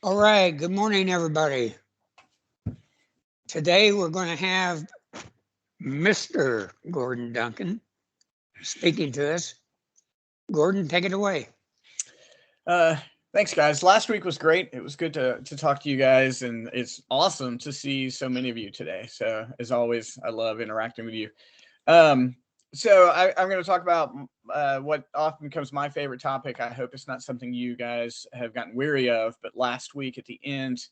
All right, good morning, everybody. Today we're going to have Mr. Gordon Duncan speaking to us. Gordon, take it away. Uh, Thanks, guys. Last week was great. It was good to talk to you guys, and it's awesome to see so many of you today. So, as always, I love interacting with you. Um, I'm going to talk about what often becomes my favorite topic. I hope it's not something you guys have gotten weary of. But last week, at the end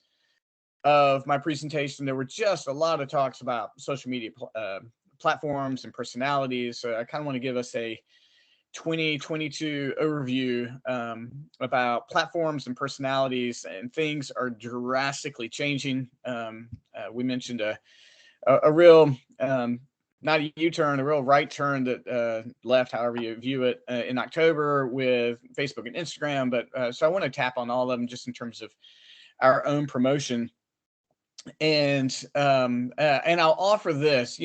of my presentation, there were just a lot of talks about social media platforms and personalities. So, I kind of want to give us a 2022 overview about platforms and personalities, and things are drastically changing. We mentioned a real not a U-turn, a real right turn that left, however you view it, in October with Facebook and Instagram. But so I want to tap on all of them just in terms of our own promotion, and I'll offer this.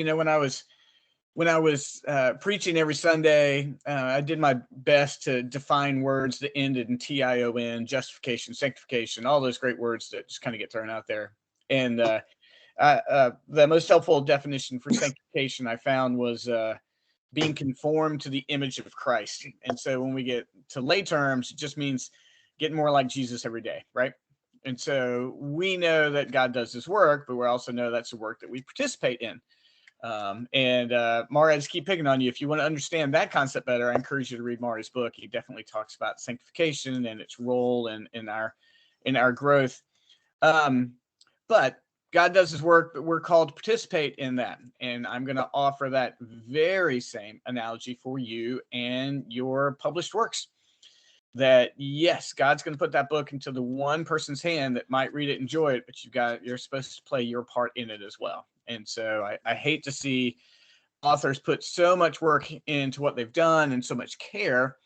When I was preaching every Sunday, I did my best to define words that ended in TION, justification, sanctification, all those great words that just kind of get thrown out there. And the most helpful definition for sanctification I found was being conformed to the image of Christ. And so when we get to lay terms, it just means getting more like Jesus every day, right? And so we know that God does his work, but we also know that's the work that we participate in. Mara, I just keep picking on you. If you want to understand that concept better, I encourage you to read Mari's book. He definitely talks about sanctification and its role in our growth. But God does his work, but we're called to participate in that. And I'm going to offer that very same analogy for you and your published works. That yes, God's going to put that book into the one person's hand that might read it, enjoy it, but you're supposed to play your part in it as well. And so I hate to see authors put so much work into what they've done and so much care,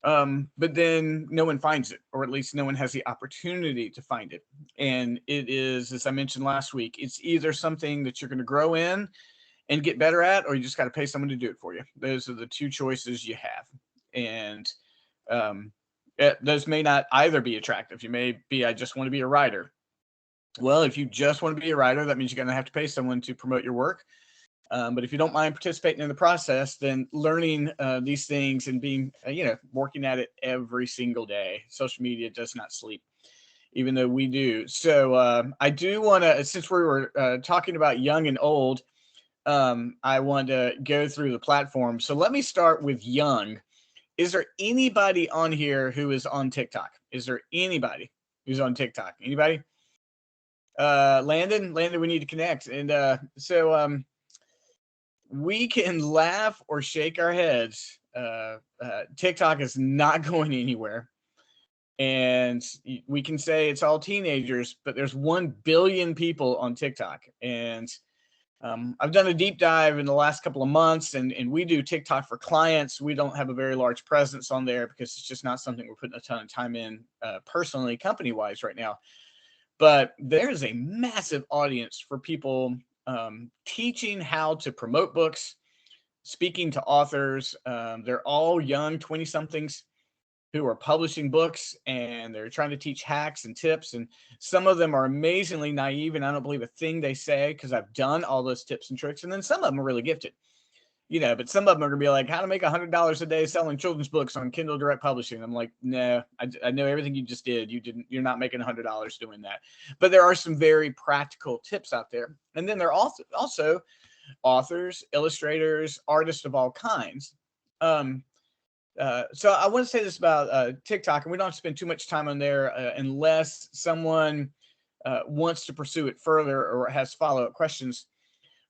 but then no one finds it, or at least no one has the opportunity to find it. And it is, as I mentioned last week, it's either something that you're going to grow in and get better at, or you just got to pay someone to do it for you. Those are the two choices you have. And um, those may not either be attractive. You may be, I just want to be a writer. Well, if you just want to be a writer, that means you're going to have to pay someone to promote your work. But if you don't mind participating in the process, then learning these things and being, working at it every single day. Social media does not sleep, even though we do. So I do want to, since we were talking about young and old, I want to go through the platform. So let me start with young. Is there anybody on here who is on TikTok? Is there anybody who's on TikTok? Anybody? Landon, we need to connect. And we can laugh or shake our heads. TikTok is not going anywhere. And we can say it's all teenagers, but there's 1 billion people on TikTok. And I've done a deep dive in the last couple of months, and we do TikTok for clients. We don't have a very large presence on there because it's just not something we're putting a ton of time in personally, company-wise right now. But there's a massive audience for people teaching how to promote books, speaking to authors. They're all young 20-somethings who are publishing books, and they're trying to teach hacks and tips. And some of them are amazingly naive, and I don't believe a thing they say because I've done all those tips and tricks. And then some of them are really gifted, but some of them are going to be like, how to make $100 a day selling children's books on Kindle Direct Publishing. I'm like, no, I know everything you just did. You're not making $100 doing that. But there are some very practical tips out there. And then there are also authors, illustrators, artists of all kinds. So I want to say this about TikTok, and we don't have to spend too much time on there unless someone wants to pursue it further or has follow-up questions.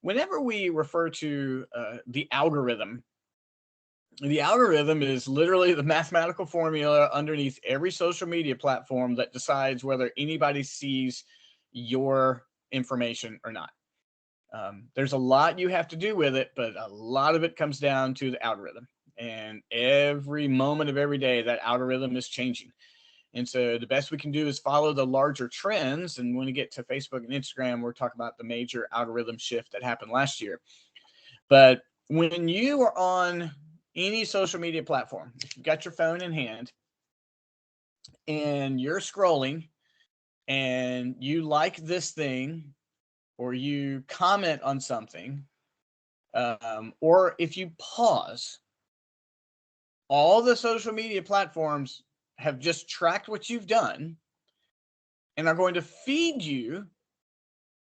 Whenever we refer to the algorithm is literally the mathematical formula underneath every social media platform that decides whether anybody sees your information or not. There's a lot you have to do with it, but a lot of it comes down to the algorithm. And every moment of every day, that algorithm is changing. And so the best we can do is follow the larger trends. And when we get to Facebook and Instagram, we're talking about the major algorithm shift that happened last year. But when you are on any social media platform, if you've got your phone in hand and you're scrolling and you like this thing, or you comment on something, or if you pause, all the social media platforms have just tracked what you've done and are going to feed you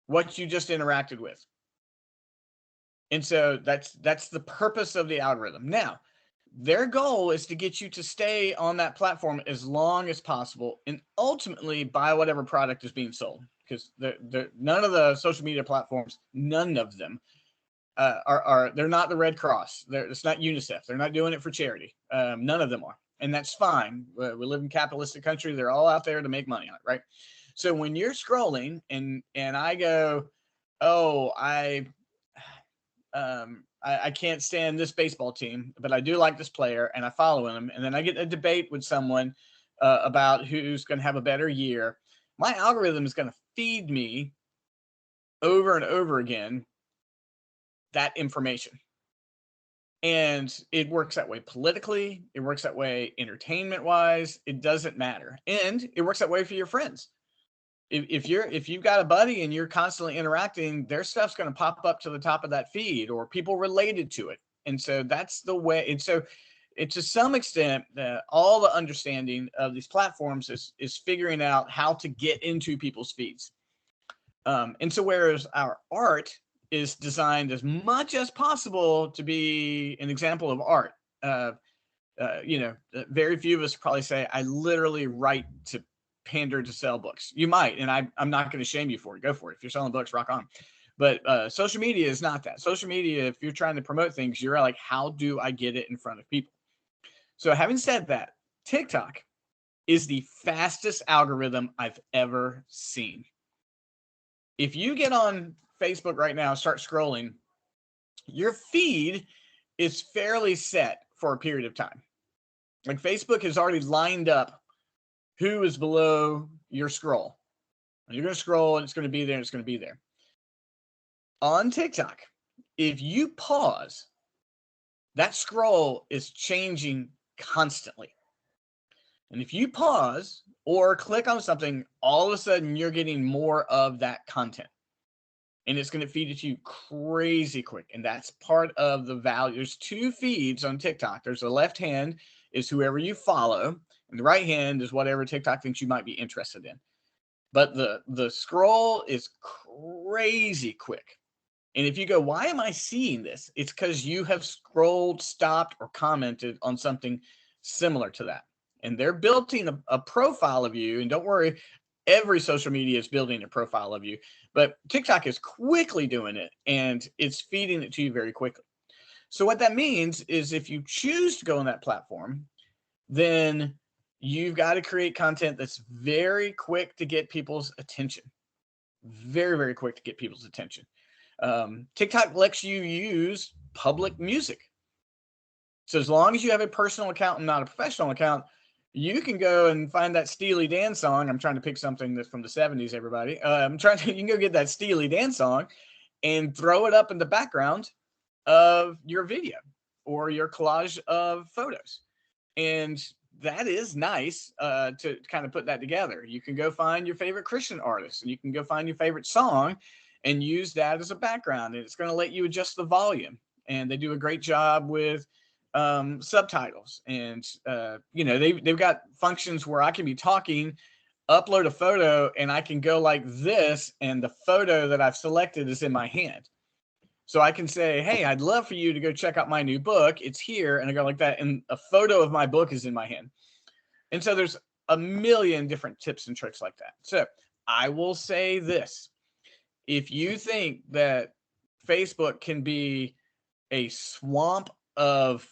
what you just interacted with. And so that's the purpose of the algorithm. Now, their goal is to get you to stay on that platform as long as possible and ultimately buy whatever product is being sold, because none of the social media platforms, none of them they're not the Red Cross. It's not UNICEF. They're not doing it for charity. None of them are. And that's fine. We live in a capitalistic country. They're all out there to make money on it, right? So when you're scrolling and I go, oh, I can't stand this baseball team, but I do like this player and I follow him, and then I get a debate with someone about who's going to have a better year, my algorithm is going to feed me over and over again that information. And it works that way politically. It works that way entertainment wise. It doesn't matter. And it works that way for your friends. If you've got a buddy and you're constantly interacting, their stuff's going to pop up to the top of that feed, or people related to it. And so that's the way. And so it, to some extent, all the understanding of these platforms is figuring out how to get into people's feeds. And so whereas our art is designed as much as possible to be an example of art, very few of us probably say, I literally write to pander to sell books. You might, and I'm not going to shame you for it. Go for it. If you're selling books, rock on. But social media is not that. Social media, if you're trying to promote things, you're like, how do I get it in front of people? So having said that, TikTok is the fastest algorithm I've ever seen. If you get on Facebook right now, start scrolling, your feed is fairly set for a period of time. Like Facebook has already lined up who is below your scroll. And you're going to scroll and it's going to be there and it's going to be there. On TikTok, if you pause, that scroll is changing constantly. And if you pause or click on something, all of a sudden you're getting more of that content. And it's going to feed it to you crazy quick. And that's part of the value. There's two feeds on TikTok. There's the left hand is whoever you follow, and the right hand is whatever TikTok thinks you might be interested in. But the scroll is crazy quick. And if you go, why am I seeing this? It's because you have scrolled, stopped, or commented on something similar to that. And they're building a profile of you. And don't worry, every social media is building a profile of you. But TikTok is quickly doing it, and it's feeding it to you very quickly. So what that means is if you choose to go on that platform, then you've got to create content that's very quick to get people's attention. Very, very quick to get people's attention. TikTok lets you use public music. So as long as you have a personal account and not a professional account, you can go and find that Steely Dan song. I'm trying to pick something that's from the 70s, everybody. You can go get that Steely Dan song and throw it up in the background of your video or your collage of photos. And that is nice to kind of put that together. You can go find your favorite Christian artist, and you can go find your favorite song and use that as a background. And it's going to let you adjust the volume. And they do a great job with subtitles. And, they've got functions where I can be talking, upload a photo, and I can go like this, and the photo that I've selected is in my hand. So I can say, hey, I'd love for you to go check out my new book. It's here. And I go like that. And a photo of my book is in my hand. And so there's a million different tips and tricks like that. So I will say this. If you think that Facebook can be a swamp of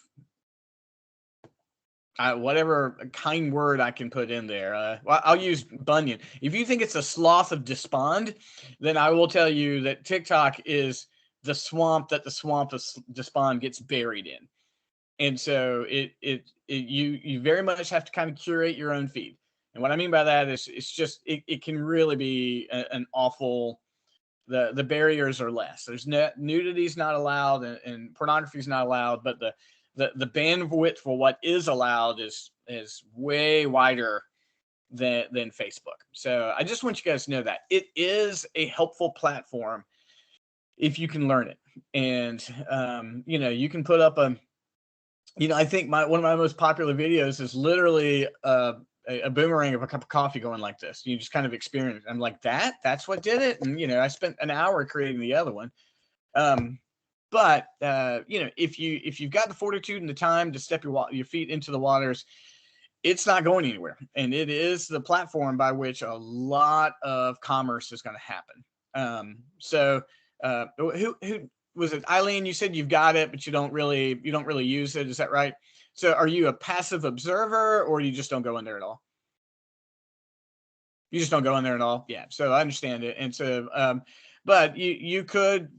whatever kind word I can put in there, I'll use Bunyan. If you think it's a sloth of despond, then I will tell you that TikTok is the swamp that the swamp of despond gets buried in. And so you very much have to kind of curate your own feed. And what I mean by that is it can really be an awful, the barriers are less. There's nudity is not allowed and pornography is not allowed, but the bandwidth for what is allowed is way wider than Facebook. So I just want you guys to know that it is a helpful platform if you can learn it. And you can put up I think one of my most popular videos is literally a boomerang of a cup of coffee going like this. You just kind of experience it. I'm like, that's what did it. And I spent an hour creating the other one. But if you've got the fortitude and the time to step your feet into the waters, it's not going anywhere. And it is the platform by which a lot of commerce is going to happen. Who was it? Eileen, you said you've got it, but you don't really use it. Is that right? So are you a passive observer, or you just don't go in there at all? You just don't go in there at all. Yeah. So I understand it. And so, but you could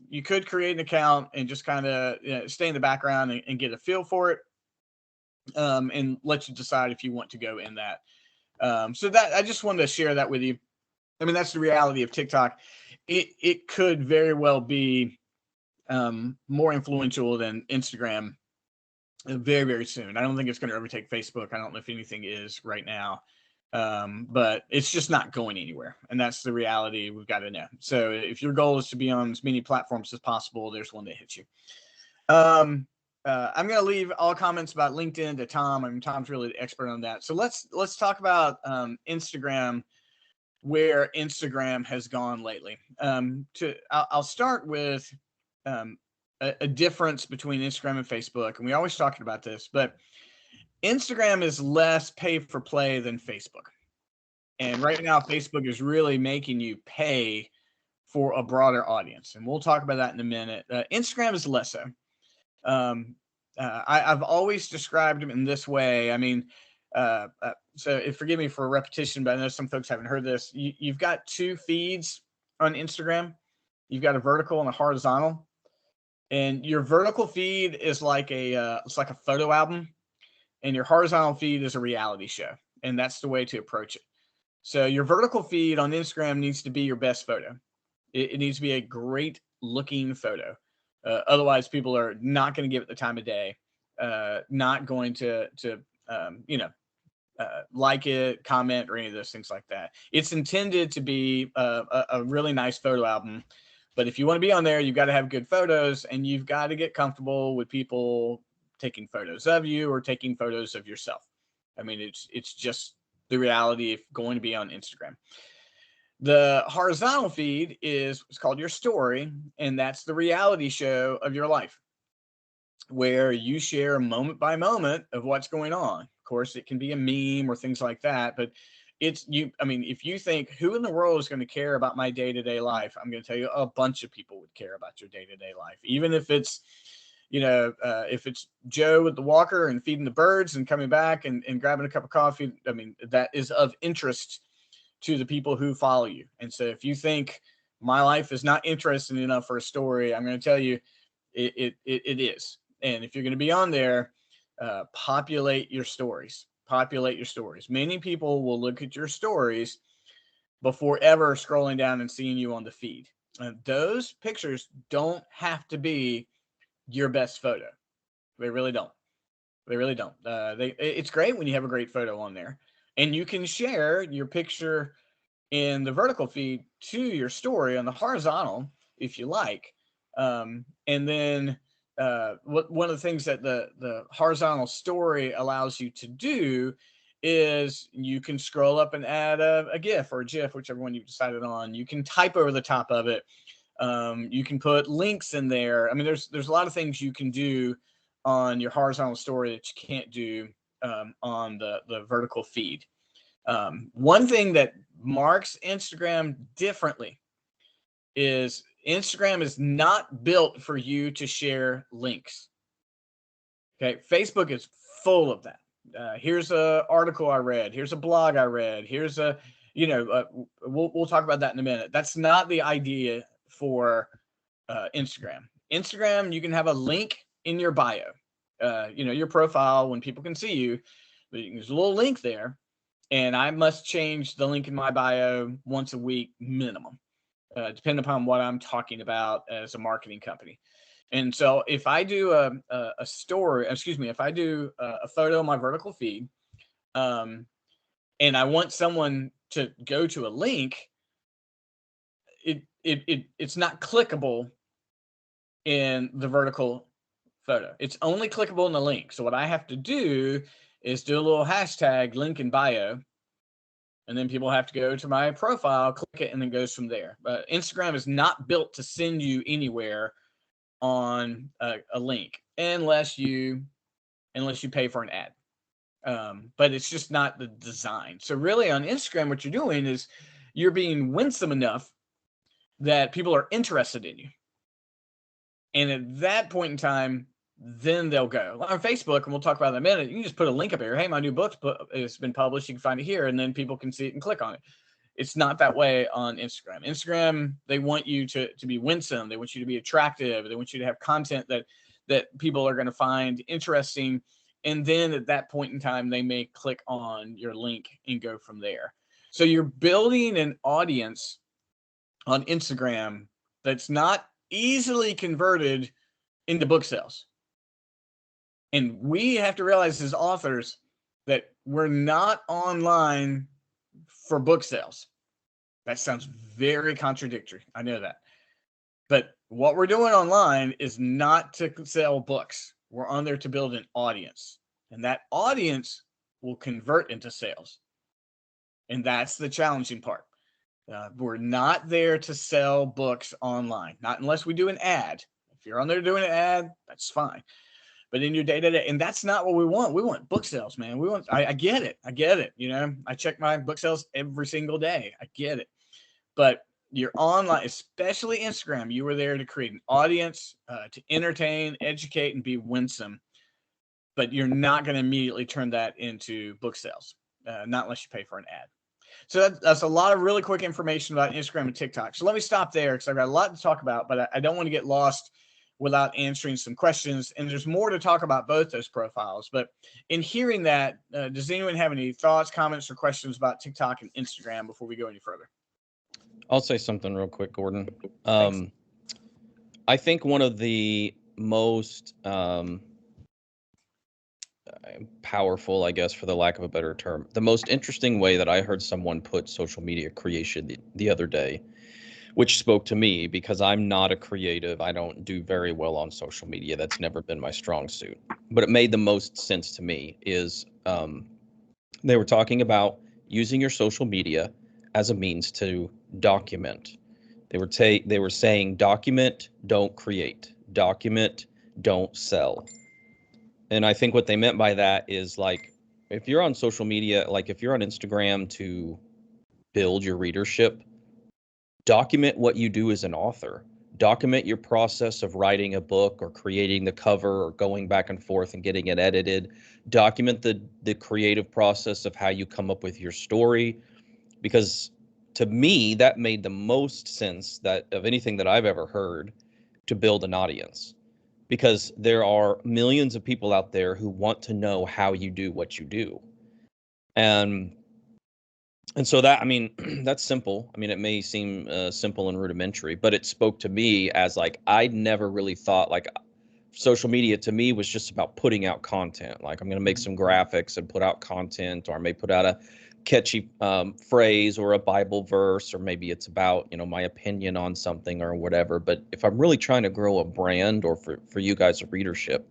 create an account and just kind of stay in the background and get a feel for it, and let you decide if you want to go in that. So that I just wanted to share that with you. I mean, that's the reality of TikTok. It could very well be more influential than Instagram very, very soon. I don't think it's going to overtake Facebook. I don't know if anything is right now. But it's just not going anywhere. And that's the reality we've got to know. So if your goal is to be on as many platforms as possible, there's one that hits you. I'm going to leave all comments about LinkedIn to Tom. I mean, Tom's really the expert on that. So let's talk about Instagram, where Instagram has gone lately. I'll start with a difference between Instagram and Facebook. And we always talking about this, but Instagram is less pay for play than Facebook. And right now, Facebook is really making you pay for a broader audience. And we'll talk about that in a minute. Instagram is less so. I've always described them in this way. I mean, so forgive me for a repetition, but I know some folks haven't heard this. You've got two feeds on Instagram. You've got a vertical and a horizontal. And your vertical feed is like it's like a photo album. And your horizontal feed is a reality show. And that's the way to approach it. So your vertical feed on Instagram needs to be your best photo. It needs to be a great looking photo. Otherwise, people are not going to give it the time of day, not going to like it, comment, or any of those things like that. It's intended to be a really nice photo album. But if you want to be on there, you've got to have good photos, and you've got to get comfortable with people taking photos of you or taking photos of yourself. I mean, it's just the reality of going to be on Instagram. The horizontal feed is what's called your story, and that's the reality show of your life, where you share moment by moment of what's going on. Of course, it can be a meme or things like that, but I mean, if you think, who in the world is going to care about my day-to-day life? I'm going to tell you, a bunch of people would care about your day-to-day life, even if it's if it's Joe with the walker and feeding the birds and coming back and grabbing a cup of coffee. I mean, that is of interest to the people who follow you. And so if you think my life is not interesting enough for a story, I'm going to tell you it is. And if you're going to be on there, populate your stories. Many people will look at your stories before ever scrolling down and seeing you on the feed. Those pictures don't have to be your best photo. They really don't. It's great when you have a great photo on there, and you can share your picture in the vertical feed to your story on the horizontal if you like. And then one of the things that the horizontal story allows you to do is you can scroll up and add a GIF or a GIF, whichever one you've decided on. You can type over the top of it. You can put links in there. I mean, there's a lot of things you can do on your horizontal story that you can't do on the vertical feed. One thing that marks Instagram differently is Instagram is not built for you to share links. Okay, Facebook is full of that. Here's an article I read. Here's a blog I read. Here's we'll talk about that in a minute. That's not the idea for Instagram. Instagram, you can have a link in your bio, your profile when people can see you. There's a little link there, and I must change the link in my bio once a week minimum, depending upon what I'm talking about as a marketing company. And so if I do a story, if I do a photo on my vertical feed, and I want someone to go to a link, it's not clickable in the vertical photo. It's only clickable in the link. So what I have to do is do a little hashtag link in bio, and then people have to go to my profile, click it, and then goes from there. But Instagram is not built to send you anywhere on a link unless you pay for an ad. But it's just not the design. So really on Instagram, what you're doing is you're being winsome enough that people are interested in you. And at that point in time, then they'll go. On Facebook, and we'll talk about that in a minute, you can just put a link up here. Hey, my new book has been published. You can find it here. And then people can see it and click on it. It's not that way on Instagram. Instagram, they want you to be winsome. They want you to be attractive. They want you to have content that people are going to find interesting. And then at that point in time, they may click on your link and go from there. So you're building an audience on Instagram that's not easily converted into book sales. And we have to realize as authors that we're not online for book sales. That sounds very contradictory. I know that. But what we're doing online is not to sell books. We're on there to build an audience. And that audience will convert into sales. And that's the challenging part. We're not there to sell books online, not unless we do an ad. If you're on there doing an ad, that's fine. But in your day-to-day, and that's not what we want. We want book sales, man. I get it. You know, I check my book sales every single day. I get it. But you're online, especially Instagram, you were there to create an audience, to entertain, educate, and be winsome. But you're not going to immediately turn that into book sales, not unless you pay for an ad. So that's a lot of really quick information about Instagram and TikTok. So let me stop there because I've got a lot to talk about, but I don't want to get lost without answering some questions. And there's more to talk about both those profiles. But in hearing that, does anyone have any thoughts, comments, or questions about TikTok and Instagram before we go any further? I'll say something real quick, Gordon. I think one of the most powerful, I guess, for the lack of a better term, the most interesting way that I heard someone put social media creation the other day, which spoke to me because I'm not a creative. I don't do very well on social media. That's never been my strong suit. But it made the most sense to me is they were talking about using your social media as a means to document. They were saying document, don't create. Document, don't sell. And I think what they meant by that is, like, if you're on social media, like if you're on Instagram to build your readership, document what you do as an author. Document your process of writing a book or creating the cover or going back and forth and getting it edited. Document the creative process of how you come up with your story. Because to me, that made the most sense of anything that I've ever heard to build an audience. Because there are millions of people out there who want to know how you do what you do. And so that, I mean, that's simple. I mean, it may seem simple and rudimentary, but it spoke to me as, like, I never really thought, like, social media to me was just about putting out content. Like, I'm going to make some graphics and put out content, or I may put out a catchy phrase or a Bible verse, or maybe it's about, you know, my opinion on something or whatever. But if I'm really trying to grow a brand, or for you guys, a readership,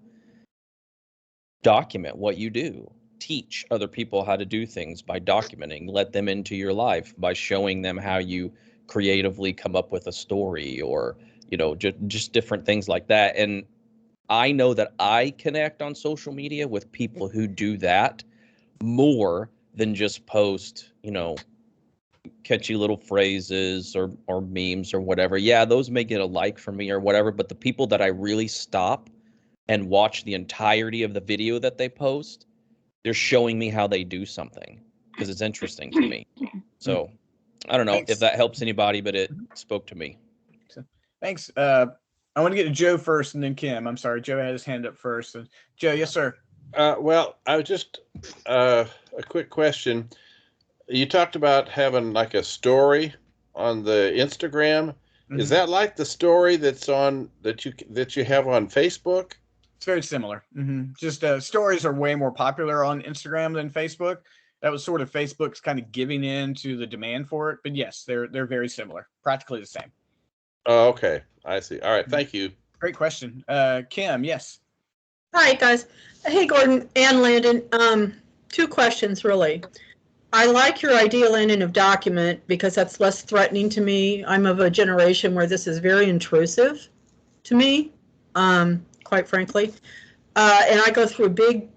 document what you do. Teach other people how to do things by documenting. Let them into your life by showing them how you creatively come up with a story, or, you know, just different things like that. And I know that I connect on social media with people who do that more than just post, you know, catchy little phrases or memes or whatever. Yeah, those may get a like from me or whatever, but the people that I really stop and watch the entirety of the video that they post, they're showing me how they do something because it's interesting to me. So I don't know if that helps anybody, but it spoke to me. Thanks. I want to get to Joe first and then Kim. I'm sorry, Joe had his hand up first. Joe, yes, sir. Well, I was just a quick question. You talked about having like a story on the Instagram. Mm-hmm. Is that like the story that's on that you have on Facebook? It's very similar. Mm-hmm. Just stories are way more popular on Instagram than Facebook. That was sort of Facebook's kind of giving in to the demand for it. But yes, they're very similar, practically the same. Oh, okay. I see. All right. Thank you. Great question. Kim, yes. Hi, guys. Hey, Gordon and Landon. Two questions, really. I like your idea, Landon, of document because that's less threatening to me. I'm of a generation where this is very intrusive to me, quite frankly. And I go through big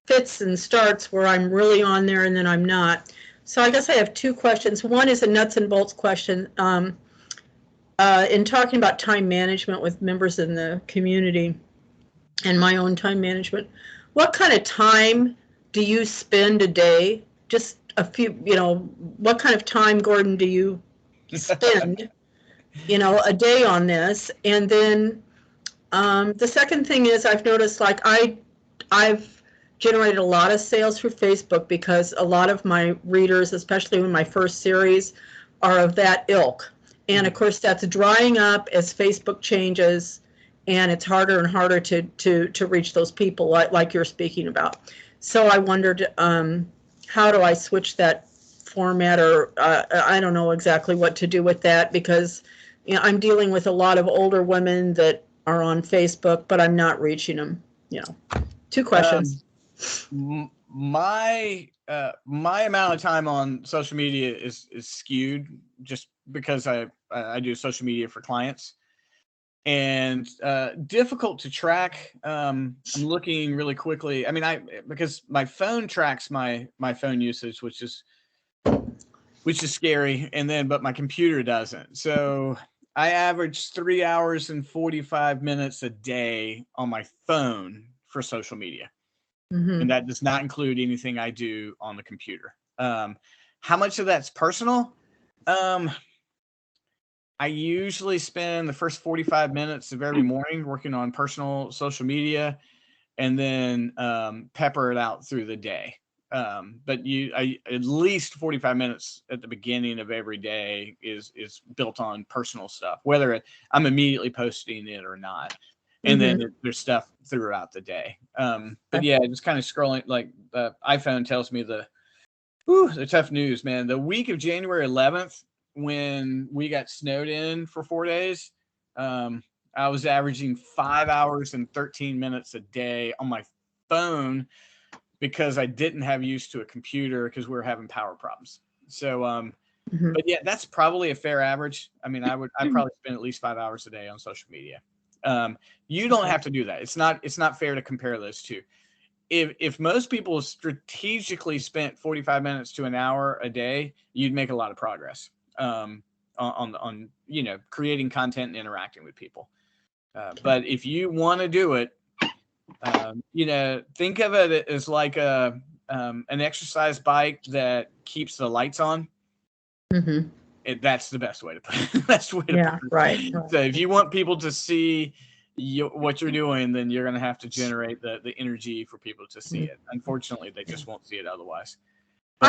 fits and starts where I'm really on there and then I'm not. So I guess I have two questions. One is a nuts and bolts question. In talking about time management with members in the community and my own time management, what kind of time do you spend a day? Just a few, what kind of time, Gordon, do you spend, a day on this? And then the second thing is I've noticed, like, I've generated a lot of sales through Facebook because a lot of my readers, especially in my first series, are of that ilk. And of course, that's drying up as Facebook changes, and it's harder and harder to reach those people like you're speaking about. So I wondered, how do I switch that format, or I don't know exactly what to do with that, because I'm dealing with a lot of older women that are on Facebook, but I'm not reaching them. Two questions. My amount of time on social media is skewed just because I do social media for clients, and difficult to track. I'm looking really quickly. I mean, because my phone tracks my phone usage, which is scary, but my computer doesn't. So I average 3 hours and 45 minutes a day on my phone for social media. Mm-hmm. And that does not include anything I do on the computer. How much of that's personal? I usually spend the first 45 minutes of every morning working on personal social media, and then pepper it out through the day. But at least 45 minutes at the beginning of every day is built on personal stuff, whether I'm immediately posting it or not. And then there's stuff throughout the day. But yeah, just kind of scrolling, like the iPhone tells me the tough news, man. The week of January 11th, when we got snowed in for 4 days, I was averaging 5 hours and 13 minutes a day on my phone because I didn't have use to a computer because we were having power problems. So, but yeah, that's probably a fair average. I mean, I'd probably spend at least 5 hours a day on social media. You don't have to do that. It's not fair to compare those two. If most people strategically spent 45 minutes to an hour a day, you'd make a lot of progress on creating content and interacting with people. But if you want to do it, think of it as like an exercise bike that keeps the lights on. Mm-hmm. That's the best way to put it. Best way to put it. Right. So if you want people to see what you're doing, then you're going to have to generate the energy for people to see it. Unfortunately, they just won't see it otherwise. But,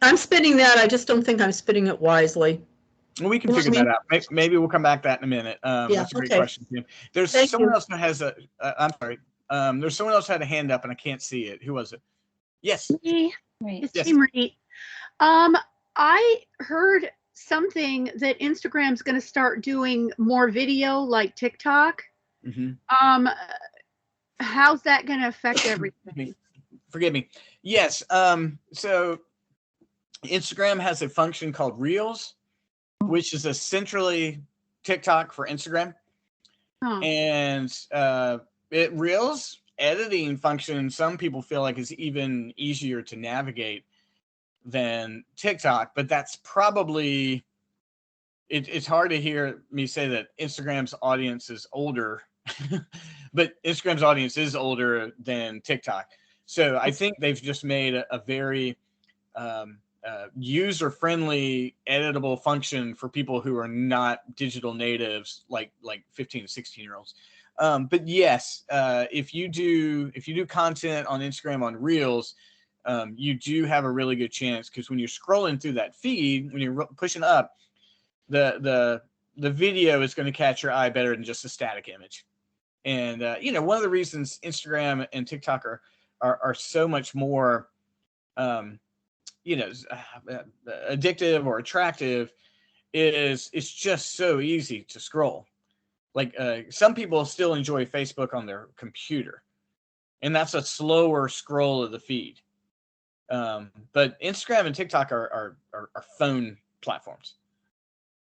I'm spending that. I just don't think I'm spending it wisely. We can figure that out. Maybe we'll come back to that in a minute. That's a great question, Tim. There's someone else that has I'm sorry. There's someone else had a hand up and I can't see it. Who was it? Yes. Me. It's Yes. Marie. I heard something that Instagram's going to start doing more video like TikTok. Mm-hmm. How's that going to affect everything? Forgive me. Yes. So Instagram has a function called Reels, which is essentially TikTok for Instagram. And Reels editing function, some people feel like is even easier to navigate than TikTok, but that's probably it's hard to hear me say that Instagram's audience is older, but Instagram's audience is older than TikTok. So I think they've just made a very user-friendly editable function for people who are not digital natives, like 15 to 16-year-olds. But yes, if you do content on Instagram on Reels, you do have a really good chance, because when you're scrolling through that feed, when you're pushing up, the video is going to catch your eye better than just a static image. And one of the reasons Instagram and TikTok are so much more addictive or attractive is it's just so easy to scroll. Like some people still enjoy Facebook on their computer, and that's a slower scroll of the feed. But Instagram and TikTok are phone platforms.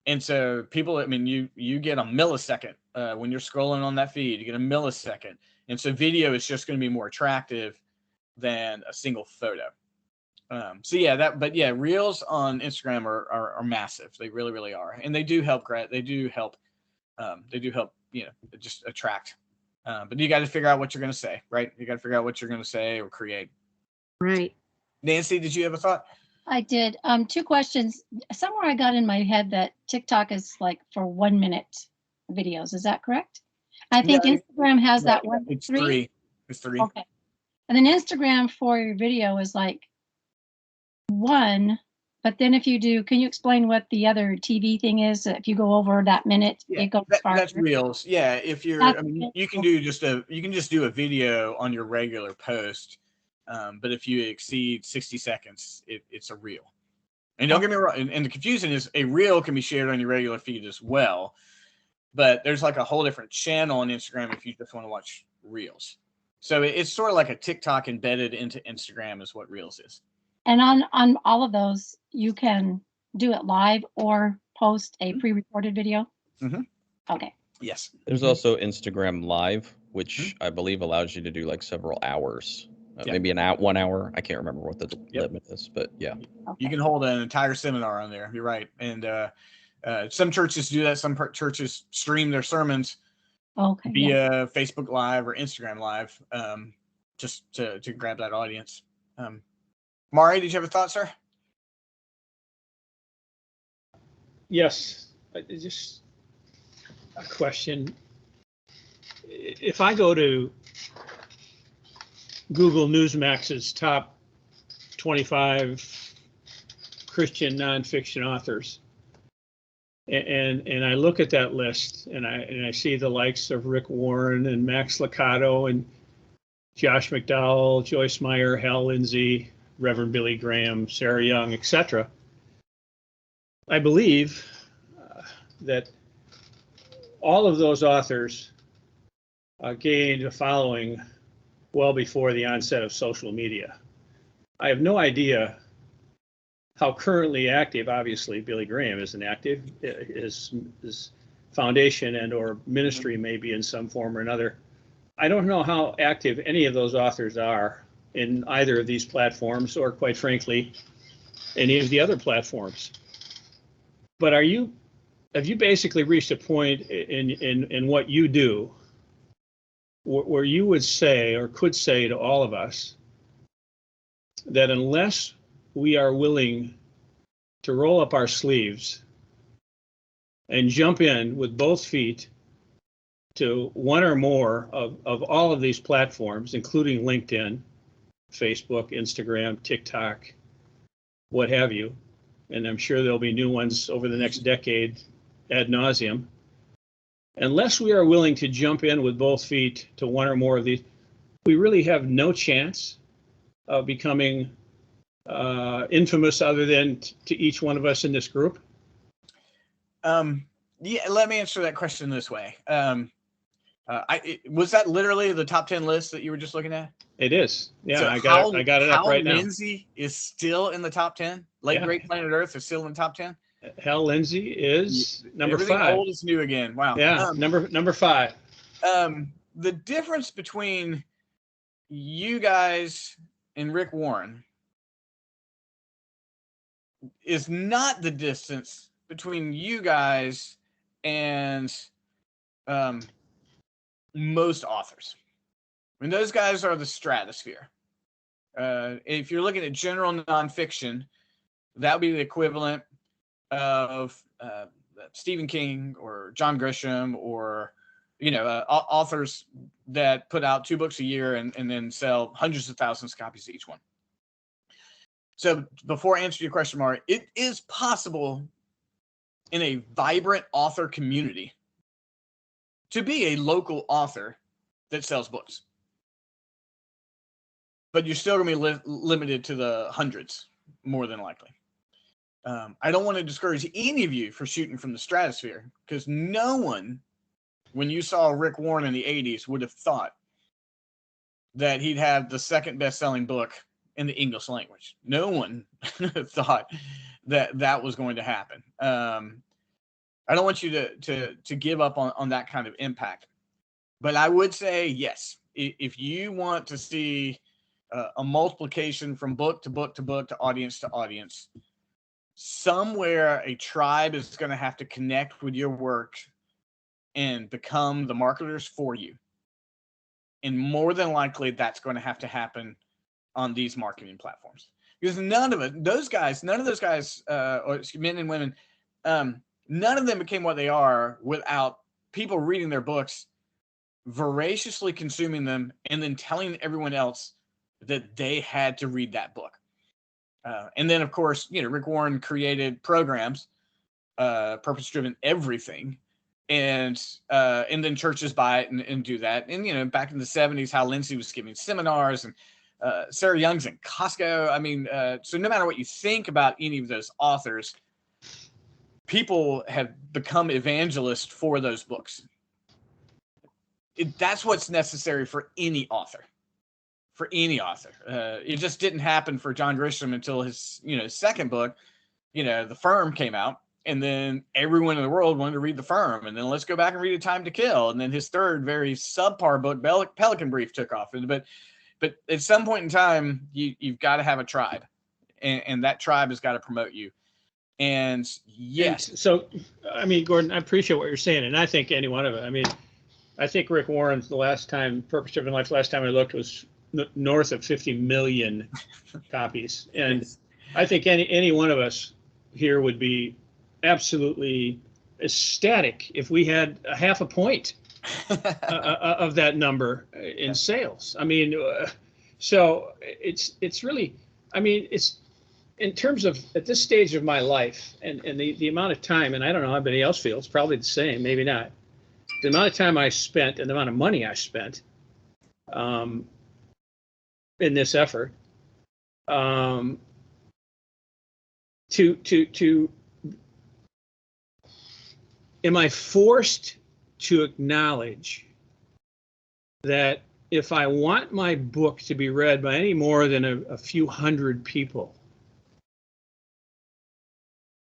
And so people, I mean, you get a millisecond when you're scrolling on that feed, you get a millisecond. And so video is just going to be more attractive than a single photo. So yeah, Reels on Instagram are massive. They really, really are. And they do help, just attract. But you got to figure out what you're going to say, right? You got to figure out what you're going to say or create. Right. Nancy, did you have a thought? I did. 2 questions. Somewhere I got in my head that TikTok is like for 1 minute videos. Is that correct? I think Instagram has that one. It's 3. It's 3. Okay. And then Instagram for your video is like 1. But then if you do, can you explain what the other TV thing is? If you go over that minute, it goes farther. That's Reels. Yeah. If you're, you can just do a video on your regular post. But if you exceed 60 seconds, it's a reel. And don't get me wrong. And the confusion is a reel can be shared on your regular feed as well. But there's like a whole different channel on Instagram if you just want to watch reels. So it's sort of like a TikTok embedded into Instagram is what Reels is. And on all of those, you can do it live or post a pre-recorded video? Mm-hmm. Okay. Yes. There's also Instagram Live, which I believe allows you to do like several hours. Maybe 1 hour. I can't remember what the limit is, but yeah. Okay. You can hold an entire seminar on there. You're right. And some churches do that. Some churches stream their sermons via Facebook Live or Instagram Live, just to grab that audience. Mari, did you have a thought, sir? Yes, just a question. If I go to Google Newsmax's top 25 Christian nonfiction authors, and I look at that list, and I see the likes of Rick Warren and Max Lucado and Josh McDowell, Joyce Meyer, Hal Lindsey, Reverend Billy Graham, Sarah Young, etc. I believe that all of those authors gained a following well before the onset of social media. I have no idea how currently active, obviously Billy Graham isn't active, his foundation and or ministry may be in some form or another. I don't know how active any of those authors are in either of these platforms or, quite frankly, any of the other platforms. But have you basically reached a point in what you do where you would say or could say to all of us that unless we are willing to roll up our sleeves and jump in with both feet to one or more of all of these platforms, including LinkedIn, Facebook, Instagram, TikTok, what have you, and I'm sure there'll be new ones over the next decade ad nauseum. Unless we are willing to jump in with both feet to one or more of these, we really have no chance of becoming infamous other than to each one of us in this group. Yeah, let me answer that question this way. Was that literally the top 10 list that you were just looking at? It is. Yeah, so I got it up right now. Hal Lindsey is still in the top 10. Great Planet Earth is still in the top 10. Hal Lindsey is number 5. Everything old is new again. Wow. Yeah, number 5. The difference between you guys and Rick Warren is not the distance between you guys and most authors. I mean, those guys are the stratosphere. If you're looking at general nonfiction, that would be the equivalent of Stephen King or John Grisham or, authors that put out 2 books a year and then sell hundreds of thousands of copies of each one. So before I answer your question, Mari, it is possible in a vibrant author community to be a local author that sells books. But you're still going to be limited to the hundreds. more than likely. I don't want to discourage any of you for shooting from the stratosphere, because no one, when you saw Rick Warren in the 80s, would have thought that he'd have the second best-selling book in the English language. No one thought that that was going to happen. I don't want you to give up on that kind of impact. But I would say, yes, if you want to see a multiplication from book to book to book to audience, somewhere a tribe is going to have to connect with your work and become the marketers for you. And more than likely, that's going to have to happen on these marketing platforms. Because none of those guys, or men and women, none of them became what they are without people reading their books, voraciously consuming them, and then telling everyone else that they had to read that book. And then, of course, Rick Warren created programs, purpose-driven everything, and then churches buy it and do that. And back in the 70s, Hal Lindsey was giving seminars, and Sarah Young's in Costco. I mean, so no matter what you think about any of those authors, people have become evangelists for those books. That's what's necessary for any author. For any author, it just didn't happen for John Grisham until his, second book, The Firm came out, and then everyone in the world wanted to read The Firm, and then let's go back and read A Time to Kill, and then his third very subpar book, Pelican Brief, took off. But at some point in time, you've got to have a tribe, and that tribe has got to promote you. And yes, And so I mean, Gordon, I appreciate what you're saying, and I think any one of it. I mean, I think Rick Warren's Purpose Driven Life, last time I looked, was north of 50 million copies. And yes. I think any one of us here would be absolutely ecstatic if we had a half a point of that number in sales. I mean, so it's really, I mean, it's in terms of at this stage of my life and the amount of time, and I don't know how anybody else feels, probably the same, maybe not. The amount of time I spent and the amount of money I spent in this effort, to am I forced to acknowledge that if I want my book to be read by any more than a few hundred people,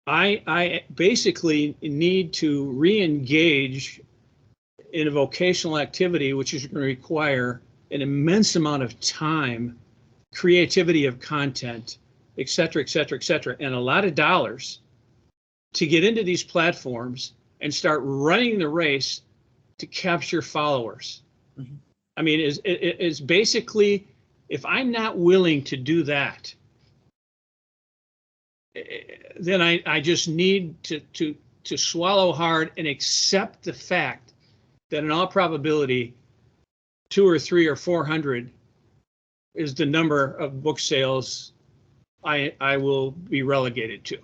I basically need to re-engage in a vocational activity, which is going to require an immense amount of time, creativity of content, et cetera, et cetera, et cetera, and a lot of dollars to get into these platforms and start running the race to capture followers. Mm-hmm. I mean, it's basically, if I'm not willing to do that, then I just need to swallow hard and accept the fact that in all probability, 200 or 300 or 400 is the number of book sales I will be relegated to.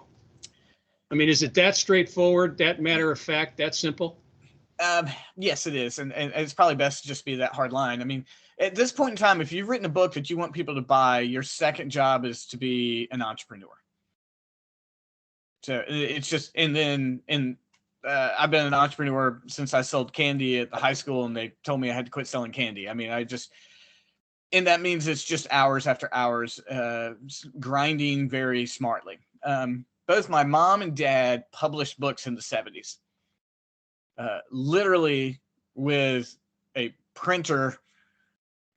I mean, is it that straightforward, that matter of fact, that simple? Yes, it is. And it's probably best to just be that hard line. I mean, at this point in time, if you've written a book that you want people to buy, your second job is to be an entrepreneur. So it's just, I've been an entrepreneur since I sold candy at the high school, and they told me I had to quit selling candy. I mean, and that means it's just hours after hours, grinding very smartly. Both my mom and dad published books in the 70s, literally with a printer.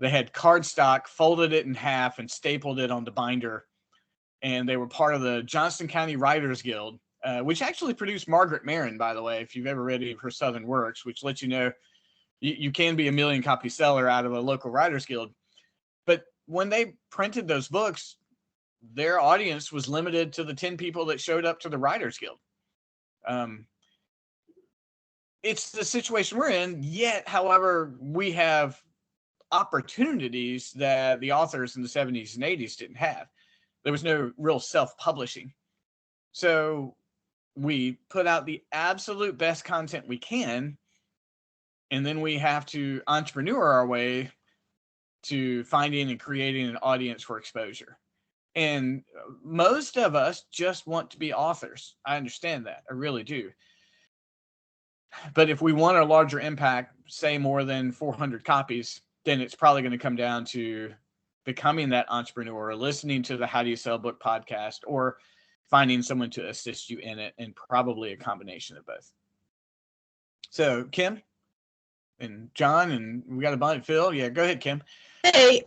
They had cardstock, folded it in half, and stapled it on the binder. And they were part of the Johnston County Writers Guild, which actually produced Margaret Maron, by the way, if you've ever read any of her Southern works, which lets you know you can be a million copy seller out of a local Writers Guild. But when they printed those books, their audience was limited to the 10 people that showed up to the Writers Guild. It's the situation we're in, yet, however, we have opportunities that the authors in the 70s and 80s didn't have. There was no real self-publishing. So we put out the absolute best content we can, and then we have to entrepreneur our way to finding and creating an audience for exposure. And most of us just want to be authors. I understand that. I really do. But if we want a larger impact, say more than 400 copies, then it's probably going to come down to becoming that entrepreneur, or listening to the How Do You Sell a Book podcast, or finding someone to assist you in it, and probably a combination of both. So Kim and John, and we got a bunch. Phil, yeah, go ahead, Kim. Hey,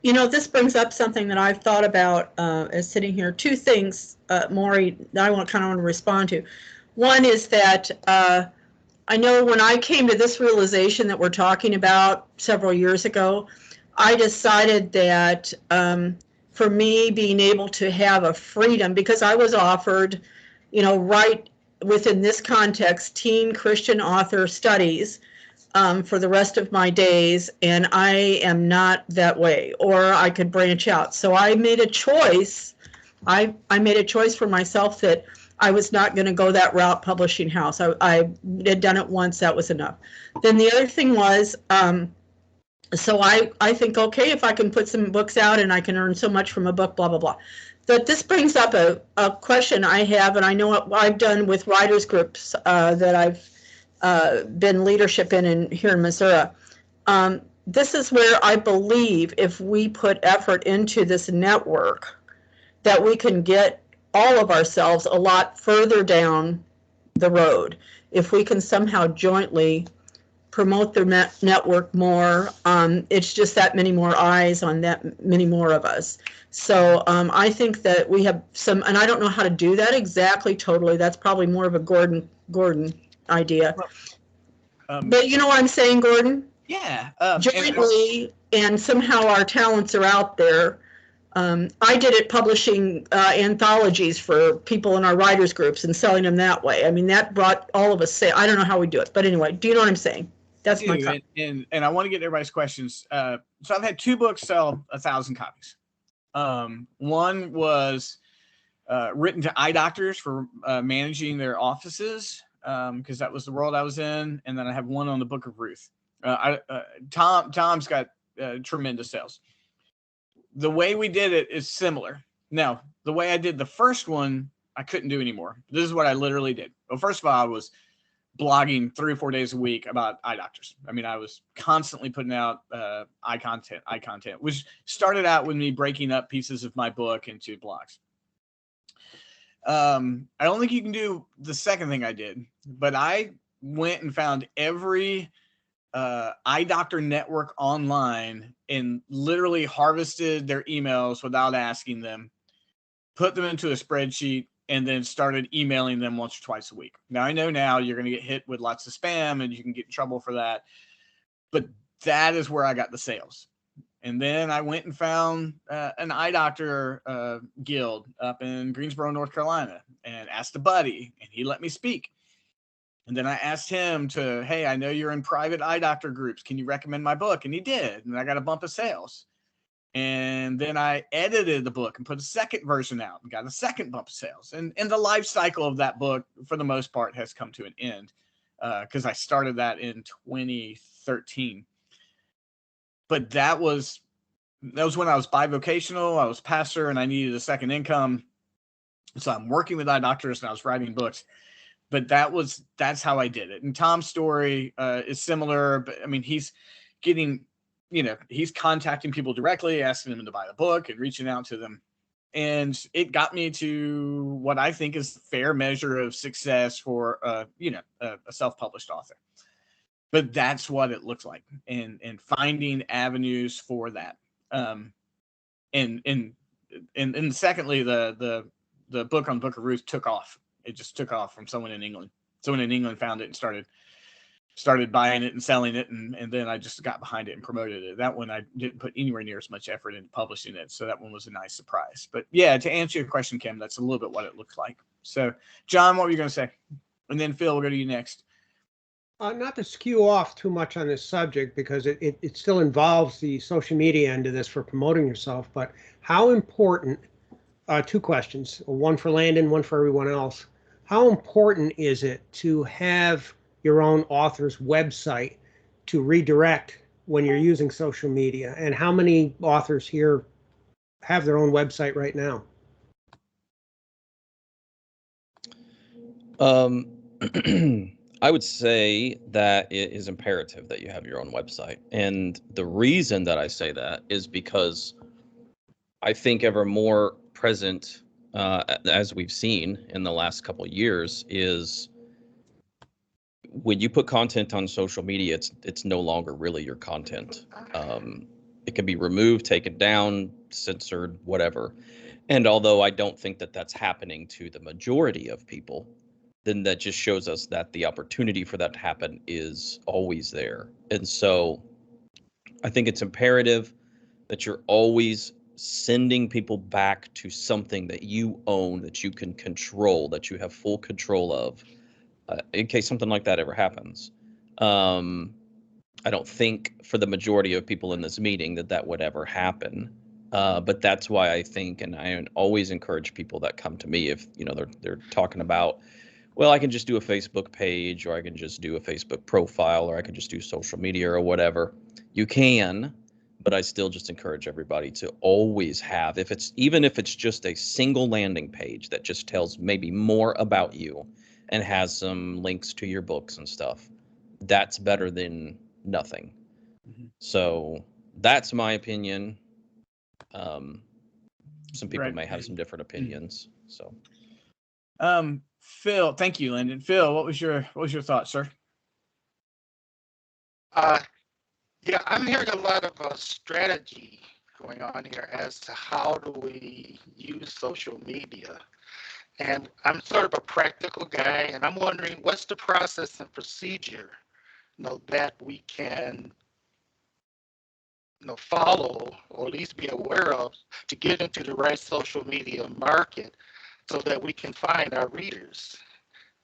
this brings up something that I've thought about as sitting here. Two things, Maury, that I kind of want to respond to. One is that I know when I came to this realization that we're talking about several years ago, I decided that for me, being able to have a freedom, because I was offered, right within this context, teen Christian author studies for the rest of my days, and I am not that way, or I could branch out. So I made a choice. I made a choice for myself that I was not going to go that route, publishing house. I had done it once, that was enough. Then the other thing was, so I think, okay, if I can put some books out and I can earn so much from a book, blah, blah, blah. But this brings up a question I have, and I know what I've done with writers groups that I've been leadership in here in Missouri. This is where I believe if we put effort into this network, that we can get all of ourselves a lot further down the road. If we can somehow jointly promote the network more, it's just that many more eyes on that many more of us. So I think that we have some, and I don't know how to do that exactly totally. That's probably more of a Gordon idea. But you know what I'm saying, Gordon? Yeah. Jointly, and somehow our talents are out there. I did it publishing anthologies for people in our writers groups and selling them that way. I mean, that brought all of us, I don't know how we do it, but anyway, do you know what I'm saying? That's my comment. And I want to get everybody's questions. So I've had 2 books sell 1,000 copies. One was written to eye doctors for managing their offices, because that was the world I was in. And then I have one on the Book of Ruth. Tom's got tremendous sales. The way we did it is similar. Now, the way I did the first one, I couldn't do anymore. This is what I literally did. Well, first of all, I was blogging 3 or 4 days a week about eye doctors. I mean, I was constantly putting out eye content, which started out with me breaking up pieces of my book into blogs. I don't think you can do the second thing I did, but I went and found every eye doctor network online and literally harvested their emails without asking them, put them into a spreadsheet, and then started emailing them once or twice a week. Now, I know now you're going to get hit with lots of spam and you can get in trouble for that, but that is where I got the sales. And then I went and found an eye doctor guild up in Greensboro, North Carolina, and asked a buddy, and he let me speak. And then I asked him to, hey, I know you're in private eye doctor groups. Can you recommend my book? And he did. And I got a bump of sales. And then I edited the book and put a second version out and got a second bump of sales. And the life cycle of that book, for the most part, has come to an end because I started that in 2013. But that was when I was bivocational. I was pastor and I needed a second income. So I'm working with eye doctors and I was writing books. But that's how I did it. And Tom's story is similar, but I mean, he's getting, he's contacting people directly, asking them to buy the book and reaching out to them. And it got me to what I think is a fair measure of success for, a self-published author. But that's what it looks like, and finding avenues for that. And secondly, the book on Book of Ruth took off. It just took off from someone in England. Someone in England found it and started buying it and selling it. And then I just got behind it and promoted it. That one, I didn't put anywhere near as much effort into publishing it. So that one was a nice surprise. But yeah, to answer your question, Kim, that's a little bit what it looks like. So John, what were you going to say? And then Phil, we'll go to you next. Not to skew off too much on this subject, because it still involves the social media end of this for promoting yourself. But how important, 2 questions, one for Landon, one for everyone else. How important is it to have your own author's website to redirect when you're using social media? And how many authors here have their own website right now? I would say that it is imperative that you have your own website. And the reason that I say that is because I think ever more present, as we've seen in the last couple of years, is when you put content on social media, it's no longer really your content. It can be removed, taken down, censored, whatever. And although I don't think that that's happening to the majority of people, then that just shows us that the opportunity for that to happen is always there. And so I think it's imperative that you're always sending people back to something that you own, that you can control, that you have full control of, in case something like that ever happens. I don't think for the majority of people in this meeting that would ever happen. But that's why I think, and I always encourage people that come to me, if they're talking about, well, I can just do a Facebook page, or I can just do a Facebook profile, or I can just do social media or whatever. You can, but I still just encourage everybody to always have, even if it's just a single landing page that just tells maybe more about you and has some links to your books and stuff. That's better than nothing. Mm-hmm. So that's my opinion. Some people Right. may have some different opinions. So, Phil, thank you, Lyndon. Phil, what was your thought, sir? Yeah, I'm hearing a lot of strategy going on here as to how do we use social media. And I'm sort of a practical guy, and I'm wondering what's the process and procedure, that we can, follow or at least be aware of to get into the right social media market so that we can find our readers.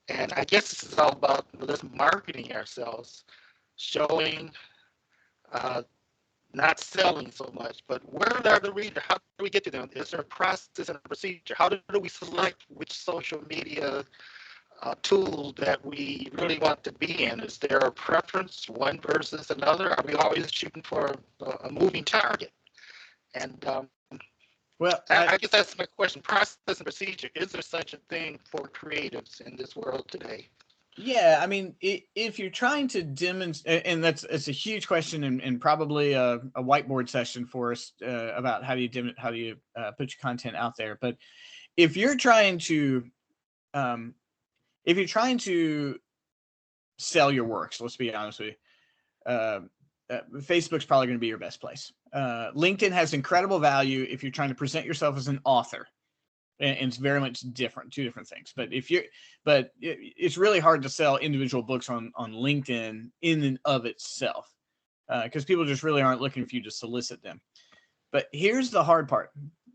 And I guess this is all about just marketing ourselves, showing, not selling so much, but where are the readers? How do we get to them? Is there a process and a procedure? How do we select which social media tool that we really want to be in? Is there a preference, one versus another? Are we always shooting for a moving target? And well, I guess that's my question. Process and procedure. Is there such a thing for creatives in this world today? Yeah, I mean, if you're trying to demonstrate, and it's a huge question, and probably a whiteboard session for us about how do you put your content out there. But if you're trying to sell your works, let's be honest with you, Facebook's probably going to be your best place. LinkedIn has incredible value if you're trying to present yourself as an author. And it's very much different, two different things. But it's really hard to sell individual books on LinkedIn in and of itself, because people just really aren't looking for you to solicit them. But here's the hard part.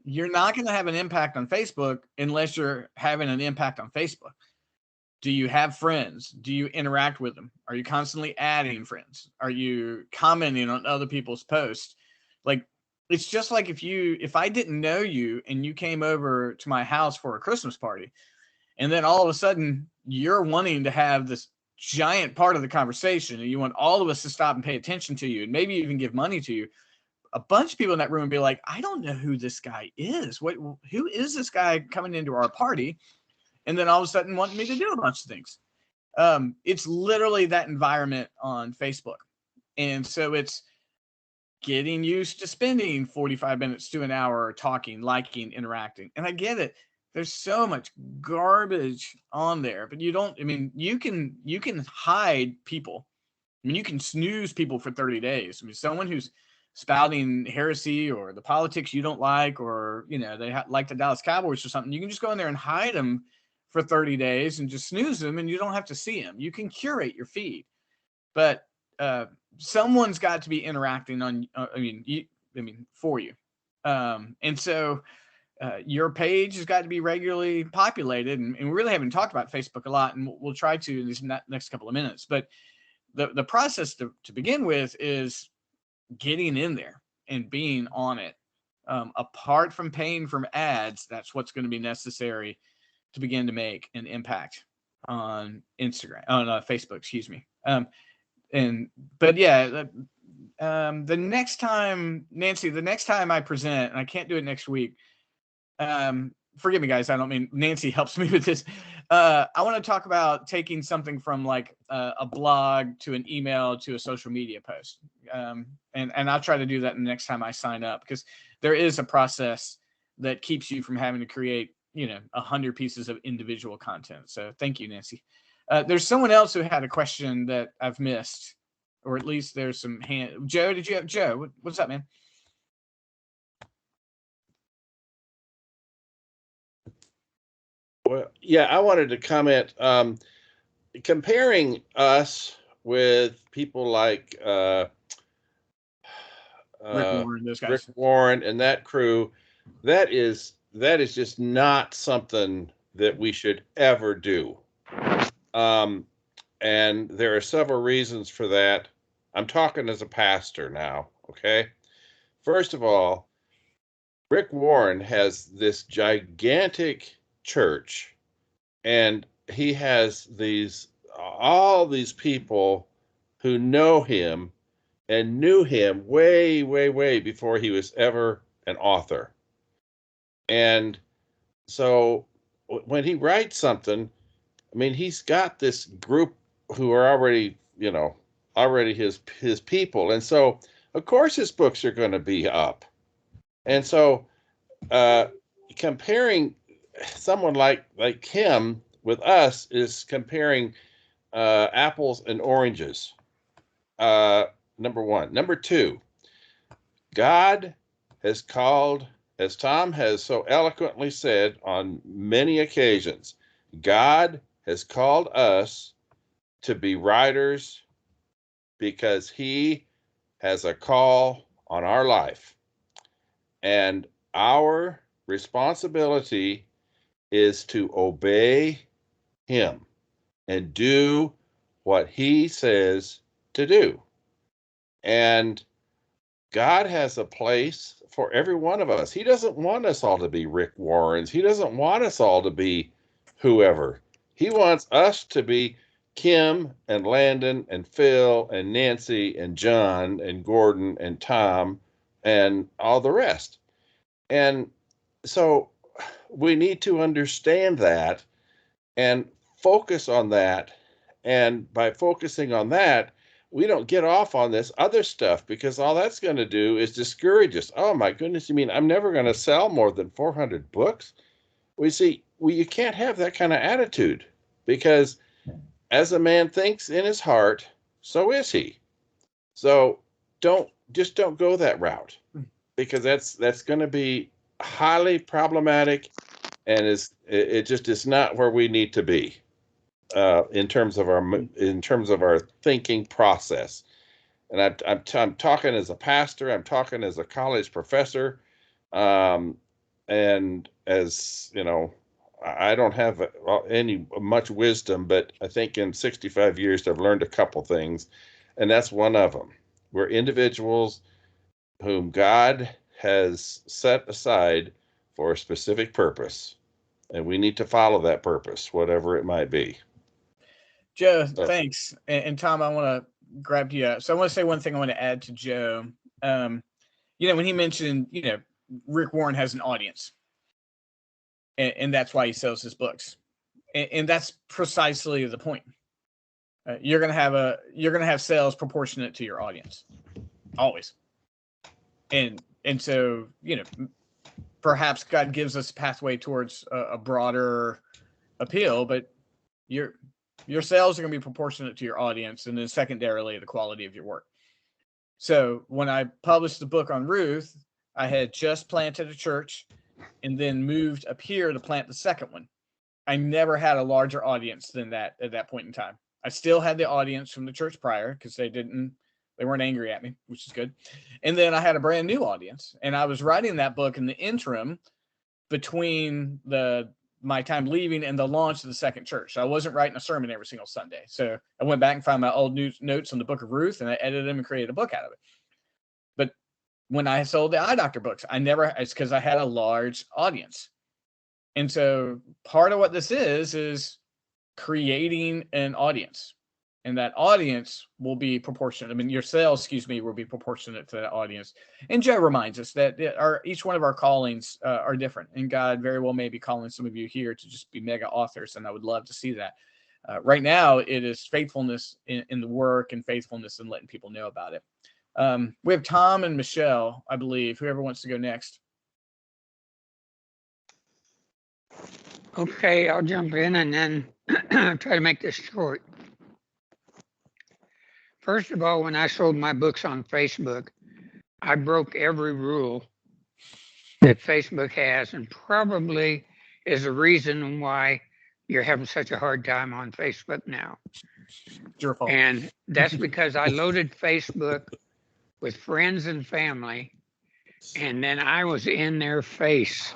You're not going to have an impact on Facebook unless you're having an impact on Facebook. Do you have friends? Do you interact with them? Are you constantly adding friends? Are you commenting on other people's posts? Like, it's just like if I didn't know you and you came over to my house for a Christmas party, and then all of a sudden you're wanting to have this giant part of the conversation, and you want all of us to stop and pay attention to you, and maybe even give money to you, a bunch of people in that room would be like, I don't know who this guy is. Who is this guy coming into our party? And then all of a sudden wanting me to do a bunch of things. It's literally that environment on Facebook. And so it's getting used to spending 45 minutes to an hour talking, liking, interacting. And I get it. There's so much garbage on there, but you can hide people. I mean, you can snooze people for 30 days. I mean, someone who's spouting heresy or the politics you don't like, or, they like the Dallas Cowboys or something, you can just go in there and hide them for 30 days and just snooze them, and you don't have to see them. You can curate your feed, but someone's got to be interacting for you. And so your page has got to be regularly populated, and we really haven't talked about Facebook a lot, and we'll try to in these next couple of minutes. But the process to begin with is getting in there and being on it. Apart from paying for ads, that's what's going to be necessary to begin to make an impact on Facebook, excuse me. But yeah, The next time, Nancy, the next time I present, and I can't do it next week. Forgive me, guys. I don't mean Nancy helps me with this. I want to talk about taking something from like a blog to an email to a social media post. And I'll try to do that the next time I sign up, because there is a process that keeps you from having to create, 100 pieces of individual content. So thank you, Nancy. There's someone else who had a question that I've missed, or at least there's some hand. Joe, did you have Joe? What's up, man? Well, yeah, I wanted to comment, comparing us with people like Rick Warren, those guys. Rick Warren and that crew. That is just not something that we should ever do. And there are several reasons for that. I'm talking as a pastor now, okay? First of all, Rick Warren has this gigantic church, and he has all these people who know him and knew him way, way, way before he was ever an author. And so when he writes something, I mean, he's got this group who are already, already his people. And so, of course, his books are going to be up. And so comparing someone like him with us is comparing apples and oranges. Number one. Number two, God has called, as Tom has so eloquently said on many occasions, God has called us to be writers because he has a call on our life. And our responsibility is to obey him and do what he says to do. And God has a place for every one of us. He doesn't want us all to be Rick Warrens. He doesn't want us all to be whoever. He wants us to be Kim and Landon and Phil and Nancy and John and Gordon and Tom and all the rest. And so we need to understand that and focus on that. And by focusing on that, we don't get off on this other stuff, because all that's going to do is discourage us. Oh my goodness, you mean I'm never going to sell more than 400 books? You can't have that kind of attitude, because as a man thinks in his heart, so is he. So don't go that route, because that's going to be highly problematic, and it just is not where we need to be in terms of our thinking process. And I'm talking as a pastor, I'm talking as a college professor, and as I don't have any much wisdom, but I think in 65 years I've learned a couple things, and that's one of them. We're individuals whom God has set aside for a specific purpose, and we need to follow that purpose, whatever it might be. Joe, thanks. And Tom, I want to grab you. So I want to say one thing I want to add to Joe. When he mentioned, Rick Warren has an audience, and that's why he sells his books. And that's precisely the point. You're going to have sales proportionate to your audience, always. And so, perhaps God gives us a pathway towards a broader appeal, but your sales are going to be proportionate to your audience, and then secondarily, the quality of your work. So when I published the book on Ruth, I had just planted a church and then moved up here to plant the second one. I never had a larger audience than that at that point in time. I still had the audience from the church prior, because they weren't angry at me, which is good. And then I had a brand new audience, and I was writing that book in the interim between my time leaving and the launch of the second church. So I wasn't writing a sermon every single Sunday. So I went back and found my old notes on the book of Ruth, and I edited them and created a book out of it. But when I sold the eye doctor books, it's because I had a large audience. And so part of what this is creating an audience. and that audience will be proportionate. I mean, your sales, excuse me, will be proportionate to that audience. And Joe reminds us that each one of our callings are different, and God very well may be calling some of you here to just be mega authors, and I would love to see that. Right now, it is faithfulness in the work and faithfulness in letting people know about it. We have Tom and Michelle, I believe. Whoever wants to go next. Okay, I'll jump in and then try to make this short. First of all, when I sold my books on Facebook, I broke every rule that Facebook has, and probably is the reason why you're having such a hard time on Facebook now. Your fault. And that's because I loaded Facebook with friends and family, and then I was in their face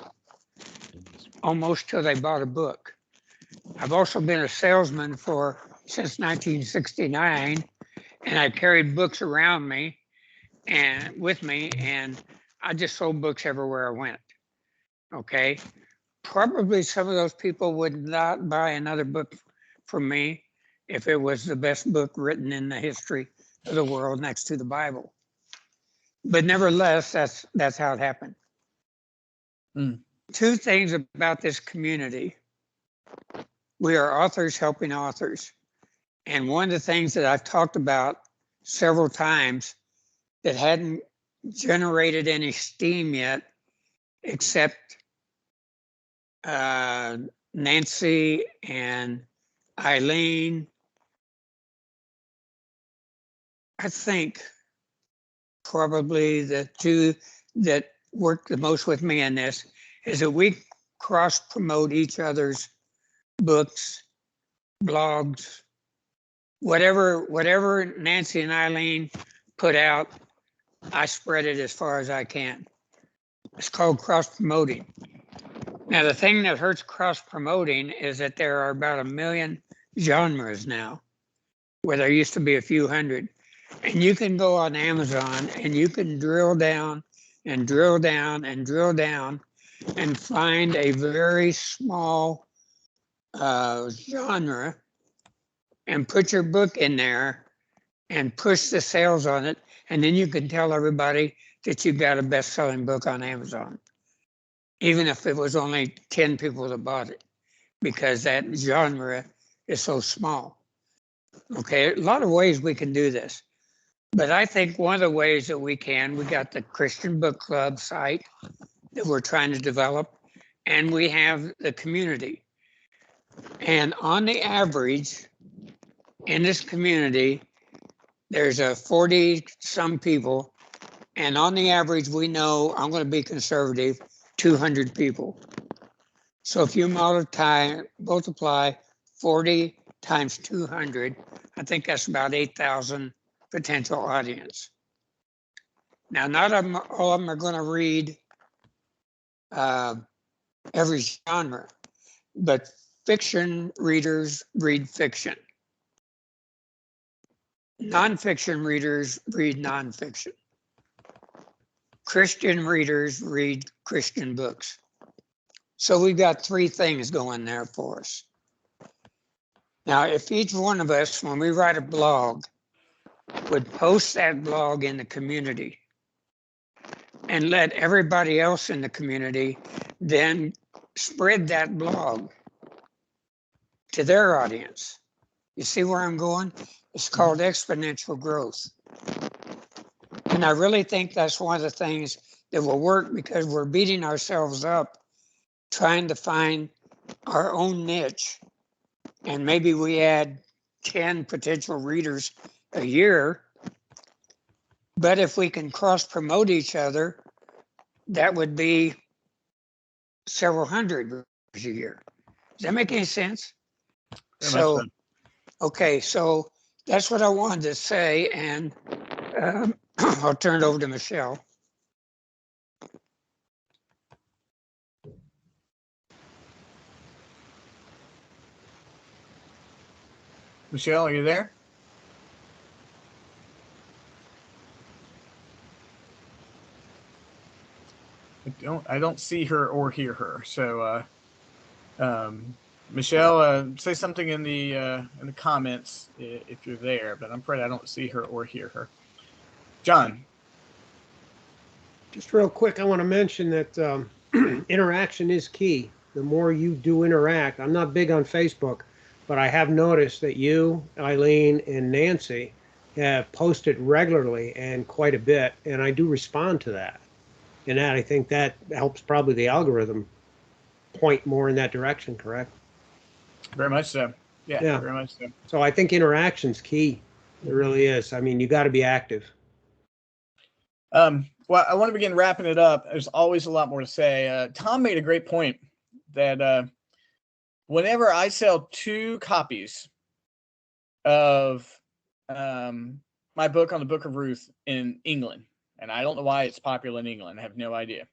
almost till they bought a book. I've also been a salesman since 1969, and I carried books around me and with me, and I just sold books everywhere I went. Okay, probably some of those people would not buy another book from me if it was the best book written in the history of the world next to the Bible. But nevertheless, that's how it happened. Two things about this community. We are authors helping authors. And one of the things that I've talked about several times that hadn't generated any steam yet, except Nancy and Eileen, I think probably the two that work the most with me in this is that we cross promote each other's books, blogs, whatever Nancy and Eileen put out, I spread it as far as I can. It's called cross promoting. Now, the thing that hurts cross promoting is that there are about 1 million genres now, where there used to be a few hundred. And you can go on Amazon and you can drill down and drill down and drill down and find a very small genre and put your book in there and push the sales on it. And then you can tell everybody that you've got a best-selling book on Amazon, even if it was only 10 people that bought it, because that genre is so small. Okay, a lot of ways we can do this. But I think one of the ways that we got the Christian Book Club site that we're trying to develop, and we have the community. And on the average, in this community, there's 40 some people, and on the average, we know, I'm going to be conservative, 200 people. So if you multiply 40 times 200, I think that's about 8,000 potential audience. Now, not all of them are going to read every genre, but fiction readers read fiction. Nonfiction readers read nonfiction. Christian readers read Christian books. So we've got 3 things going there for us. Now, if each one of us, when we write a blog, would post that blog in the community and let everybody else in the community then spread that blog to their audience. You see where I'm going? It's called exponential growth. And I really think that's one of the things that will work, because we're beating ourselves up trying to find our own niche. And maybe we add 10 potential readers a year. But if we can cross promote each other, that would be several hundred readers a year. Does that make any sense? So, okay, so that's what I wanted to say, and I'll turn it over to Michelle. Michelle, are you there? I don't see her or hear her. So Michelle, say something in the comments if you're there, but I'm afraid I don't see her or hear her. John. Just real quick, I want to mention that interaction is key. The more you do interact, I'm not big on Facebook, but I have noticed that you, Eileen, and Nancy have posted regularly and quite a bit, and I do respond to that. And that, I think that helps probably the algorithm point more in that direction, correct? Very much so. Yeah, very much so. So I think interaction's key. It really is. I mean, you got to be active. Well, I want to begin wrapping it up. There's always a lot more to say. Tom made a great point that whenever I sell 2 copies of my book on the Book of Ruth in England, and I don't know why it's popular in England, I have no idea,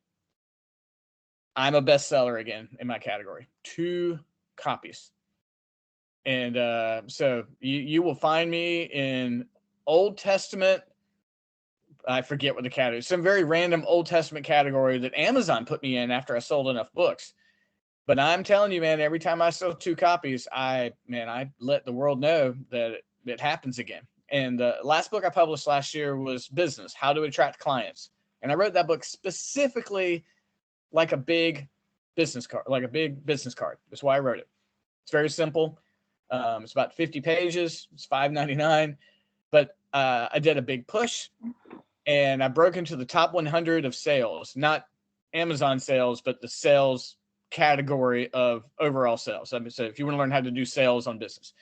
I'm a bestseller again in my category. 2 copies. And so you will find me in Old Testament. I forget what the category is. Some very random Old Testament category that Amazon put me in after I sold enough books. But I'm telling you, man, every time I sell 2 copies, I let the world know that it happens again. And the last book I published last year was Business, How to Attract Clients. And I wrote that book specifically like a big business card, That's why I wrote it. It's very simple. It's about 50 pages. It's $5.99. But I did a big push, and I broke into the top 100 of sales, not Amazon sales, but the sales category of overall sales. I mean, so if you want to learn how to do sales on business.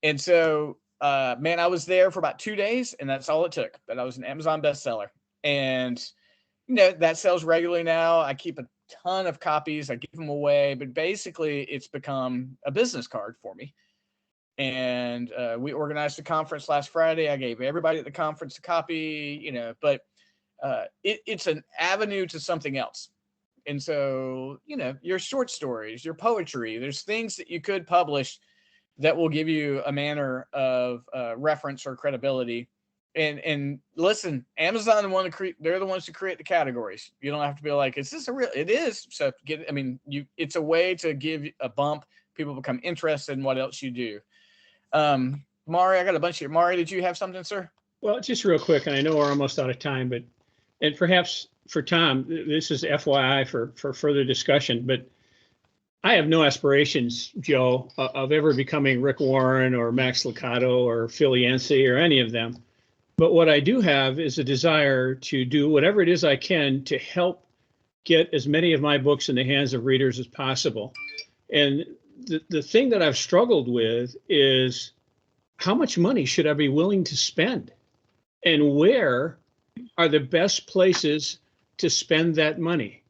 And so, I was there for about 2 days, and that's all it took. But I was an Amazon bestseller. And, that sells regularly now. I keep a ton of copies. I give them away. But basically, it's become a business card for me. And we organized a conference last Friday. I gave everybody at the conference a copy, but it's an avenue to something else. And so, your short stories, your poetry, there's things that you could publish that will give you a manner of reference or credibility. And listen, Amazon, they're the ones who create the categories. You don't have to be like, is this it is. So it's a way to give a bump. People become interested in what else you do. Mari, I got a bunch here. Mari, did you have something, sir? Well, just real quick, and I know we're almost out of time, and perhaps for Tom, this is FYI for further discussion, but I have no aspirations, Joe, of ever becoming Rick Warren or Max Lucado or Phil Yancey or any of them. But what I do have is a desire to do whatever it is I can to help get as many of my books in the hands of readers as possible. And the thing that I've struggled with is how much money should I be willing to spend? And where are the best places to spend that money?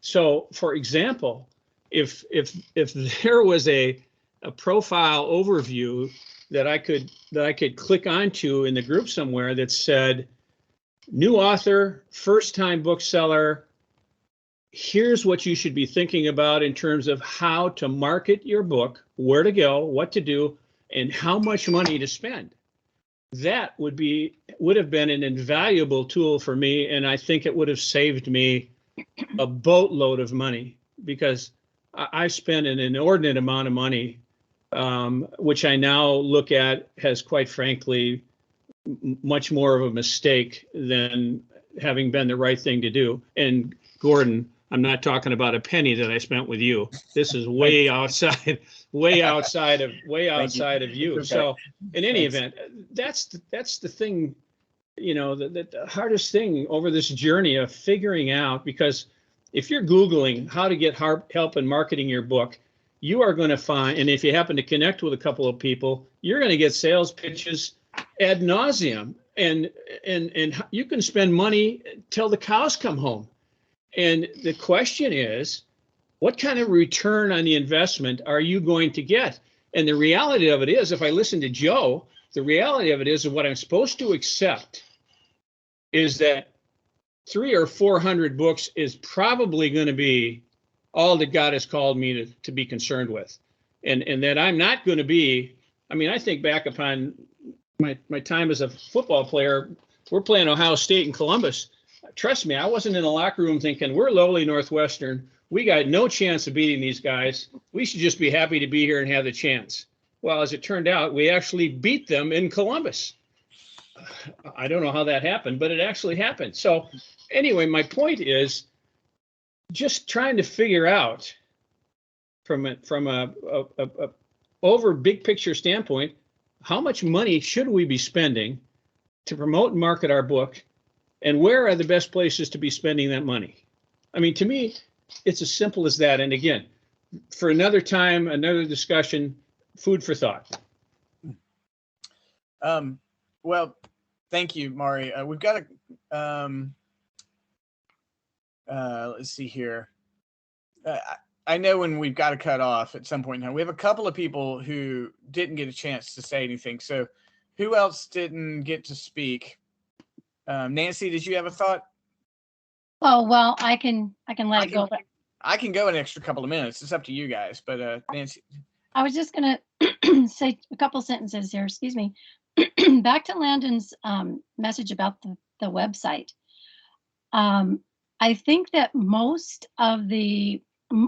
So, for example, if there was a profile overview that I could click onto in the group somewhere that said, new author, first-time bookseller, here's what you should be thinking about in terms of how to market your book, where to go, what to do, and how much money to spend. That would have been an invaluable tool for me, and I think it would have saved me a boatload of money, because I spent an inordinate amount of money, which I now look at as, quite frankly, much more of a mistake than having been the right thing to do. And Gordon, I'm not talking about a penny that I spent with you. This is way outside of you. Okay. So in any event, that's the thing, the hardest thing over this journey of figuring out, because if you're Googling how to get help in marketing your book, you are going to find, and if you happen to connect with a couple of people, you're going to get sales pitches ad nauseum, and you can spend money till the cows come home. And the question is, what kind of return on the investment are you going to get? And the reality of it is, if I listen to Joe, the reality of it is what I'm supposed to accept is that 300 or 400 books is probably going to be all that God has called me to be concerned with. And that I'm not going to be, I think back upon my time as a football player. We're playing Ohio State and Columbus. Trust me, I wasn't in the locker room thinking, we're lowly Northwestern, we got no chance of beating these guys. We should just be happy to be here and have the chance. Well, as it turned out, we actually beat them in Columbus. I don't know how that happened, but it actually happened. So anyway, my point is just trying to figure out from a over big picture standpoint, how much money should we be spending to promote and market our book, and where are the best places to be spending that money? I mean, to me, it's as simple as that. And again, for another time, another discussion, food for thought. Well, thank you, Mari. We've got a, let's see here. I know when we've got to cut off at some point now. We have a couple of people who didn't get a chance to say anything. So who else didn't get to speak? Nancy, did you have a thought? Oh, well, I can let it go. But I can go an extra couple of minutes. It's up to you guys. But Nancy. I was just going to say a couple sentences here. Excuse me. Back to Landon's message about the website. I think that most of the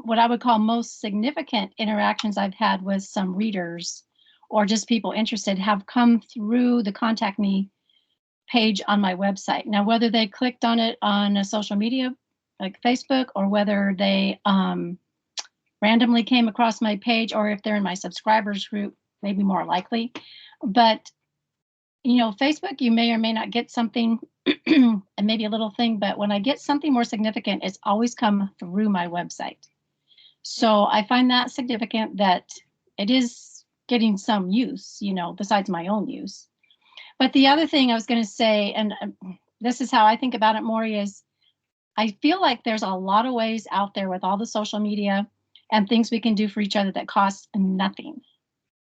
what I would call most significant interactions I've had with some readers or just people interested have come through the contact me page on my website. Now, whether they clicked on it on a social media like Facebook, or whether they randomly came across my page, or if they're in my subscribers group, maybe more likely. But, you know, Facebook, you may or may not get something and maybe a little thing, but when I get something more significant, it's always come through my website. So I find that significant that it is getting some use, you know, besides my own use. But the other thing I was going to say, and this is how I think about it, Maury, is I feel like there's a lot of ways out there with all the social media and things we can do for each other that cost nothing.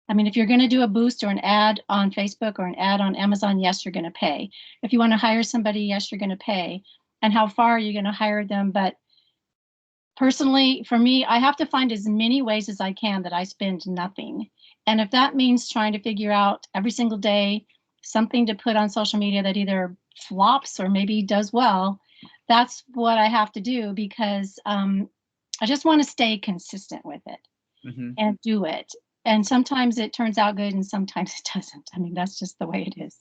I mean, if you're going to do a boost or an ad on Facebook or an ad on Amazon, yes, you're going to pay. If you want to hire somebody, yes, you're going to pay. And how far are you going to hire them? But personally, for me, I have to find as many ways as I can that I spend nothing. And if that means trying to figure out every single day something to put on social media that either flops or maybe does well, that's what I have to do, because I just want to stay consistent with it and do it. And sometimes it turns out good and sometimes it doesn't. I mean, that's just the way it is.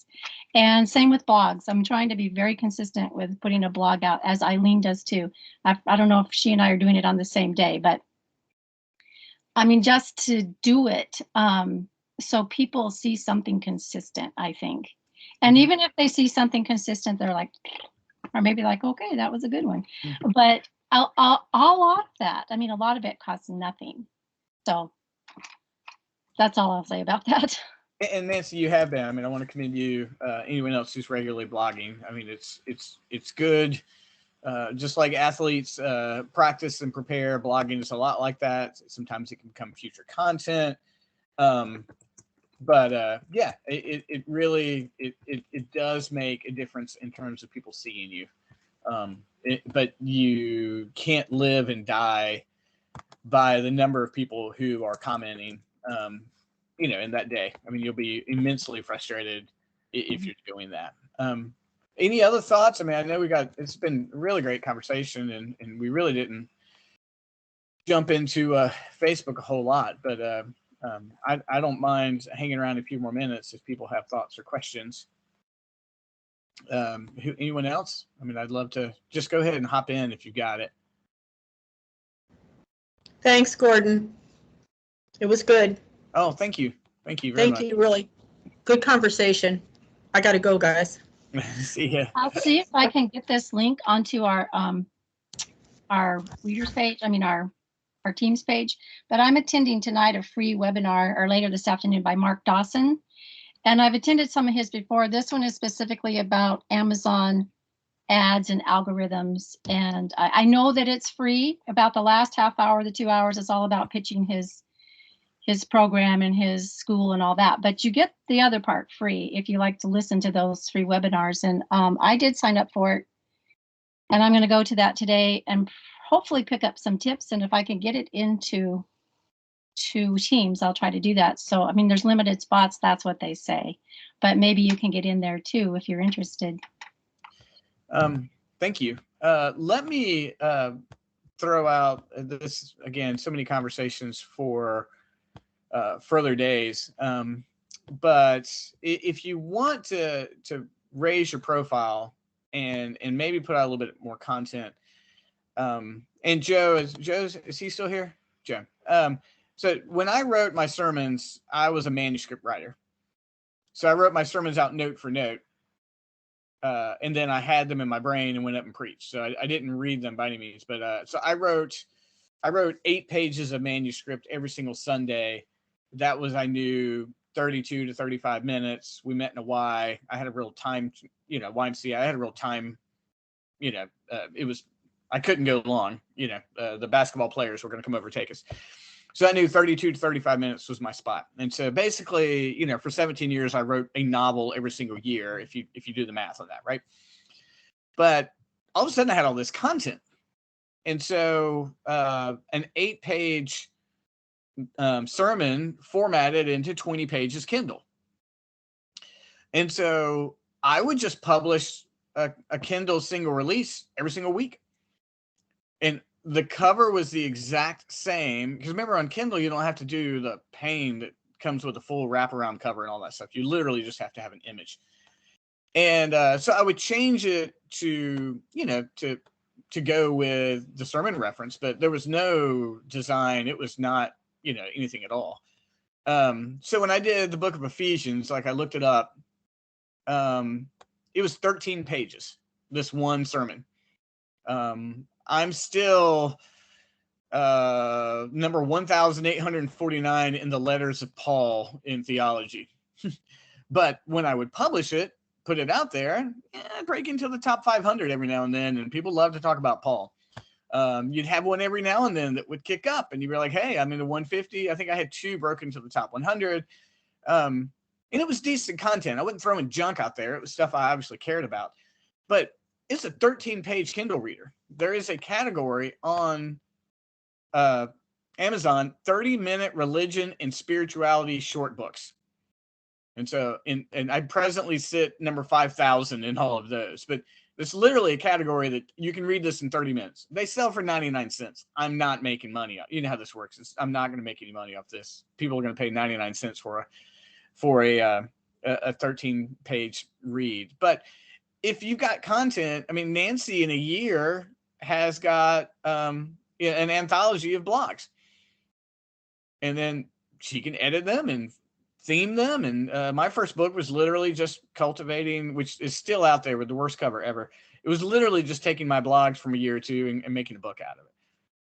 And same with blogs. I'm trying to be very consistent with putting a blog out, as Eileen does too. I don't know if she and I are doing it on the same day, but I mean, just to do it so people see something consistent, I think. And even if they see something consistent, they're like, or maybe like, okay, that was a good one. But I'll off that. I mean, a lot of it costs nothing. So that's all I'll say about that. And Nancy, you have been. I mean, I want to commend you. Anyone else who's regularly blogging. I mean, it's good. Just like athletes practice and prepare, blogging is a lot like that. Sometimes it can become future content. But yeah, it really does make a difference in terms of people seeing you. But you can't live and die by the number of people who are commenting, you know, in that day. I mean, you'll be immensely frustrated if you're doing that. Any other thoughts? I mean, I know it's been a really great conversation, and we really didn't jump into Facebook a whole lot, but I don't mind hanging around a few more minutes if people have thoughts or questions. Anyone else? I mean, I'd love to just go ahead and hop in if you've got it. Thanks, Gordon. It was good. Oh, thank you. Thank you very much. Thank you, really. Good conversation. I got to go, guys. See ya. I'll see if I can get this link onto our readers page. I mean, our Teams page. But I'm attending tonight a free webinar, or later this afternoon, by Mark Dawson. And I've attended some of his before. This one is specifically about Amazon ads and algorithms. And I know that it's free. About the last half hour, the 2 hours, it's all about pitching his program and his school and all that. But you get the other part free if you like to listen to those free webinars. And I did sign up for it. And I'm going to go to that today and hopefully pick up some tips. And if I can get it into Teams, I'll try to do that. So, I mean, there's limited spots. That's what they say. But maybe you can get in there too if you're interested. Thank you. Let me throw out this again, so many conversations for further days. But if you want to raise your profile and maybe put out a little bit more content, and Joe is he still here? Joe. So when I wrote my sermons, I was a manuscript writer. So I wrote my sermons out note for note. And then I had them in my brain and went up and preached. So I didn't read them by any means, but so I wrote 8 pages of manuscript every single Sunday. That was, I knew, 32 to 35 minutes. We met in a Y. I had a real time, YMCA. I had a real time, it was, I couldn't go long, the basketball players were going to come over and take us. So I knew 32 to 35 minutes was my spot. And so basically, for 17 years, I wrote a novel every single year, if you do the math on that, right? But all of a sudden I had all this content. And so an 8-page sermon formatted into 20 pages Kindle. And so I would just publish a Kindle single release every single week. And the cover was the exact same, because remember on Kindle, you don't have to do the pain that comes with a full wraparound cover and all that stuff. You literally just have to have an image. And so I would change it to go with the sermon reference, but there was no design. It was not, anything at all. So when I did the book of Ephesians, like I looked it up, it was 13 pages, this one sermon. I'm still number 1,849 in the letters of Paul in theology. But when I would publish it, put it out there, I'd break into the top 500 every now and then, and people love to talk about Paul. You'd have one every now and then that would kick up, and you'd be like, hey, I'm in the 150. I think I had 2 broken to the top 100. And it was decent content. I wasn't throwing junk out there. It was stuff I obviously cared about. But it's a 13-page Kindle reader. There is a category on Amazon, 30-minute religion and spirituality short books. And so, and I presently sit number 5,000 in all of those. But it's literally a category that you can read this in 30 minutes. They sell for 99 cents. I'm not making money. You know how this works. I'm not going to make any money off this. People are going to pay 99 cents for a 13-page read. But if you've got content, I mean, Nancy in a year has got an anthology of blogs, and then she can edit them and theme them. And my first book was literally just cultivating, which is still out there with the worst cover ever. It was literally just taking my blogs from a year or two and making a book out of it.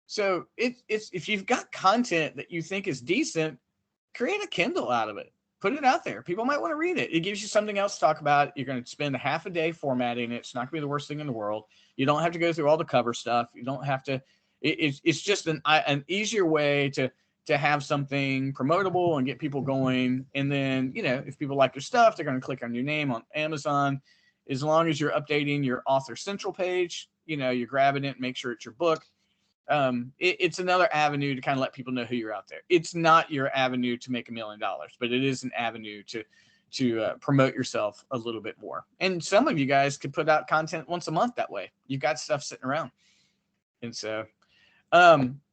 So it's if you've got content that you think is decent, create a Kindle out of it. Put it out there. People might want to read it. It gives you something else to talk about. You're going to spend a half a day formatting it. It's not going to be the worst thing in the world. You don't have to go through all the cover stuff. You don't have to. It's just an easier way to have something promotable and get people going. And then, if people like your stuff, they're going to click on your name on Amazon. As long as you're updating your Author Central page, you're grabbing it and make sure it's your book. It's another avenue to kind of let people know who you're out there. It's not your avenue to make $1 million, but it is an avenue to promote yourself a little bit more. And some of you guys could put out content once a month that way. You've got stuff sitting around. And so,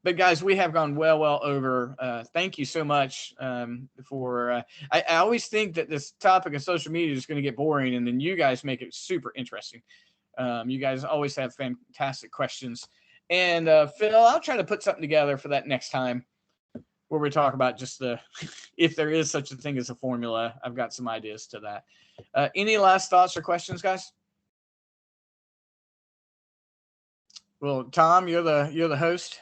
but guys, we have gone well over. Thank you so much for. I always think that this topic of social media is going to get boring, and then you guys make it super interesting. You guys always have fantastic questions. And Phil, I'll try to put something together for that next time where we talk about just if there is such a thing as a formula. I've got some ideas to that. Any last thoughts or questions, guys? Well, Tom, you're the host.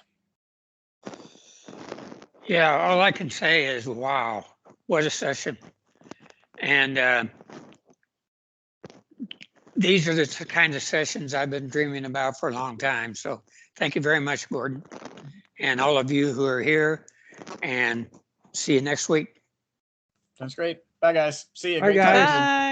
Yeah, all I can say is, wow, what a session. And these are the kind of sessions I've been dreaming about for a long time. So thank you very much, Gordon, and all of you who are here, and see you next week. That's great. Bye, guys. See you. Bye, Great talking to you. guys. Bye.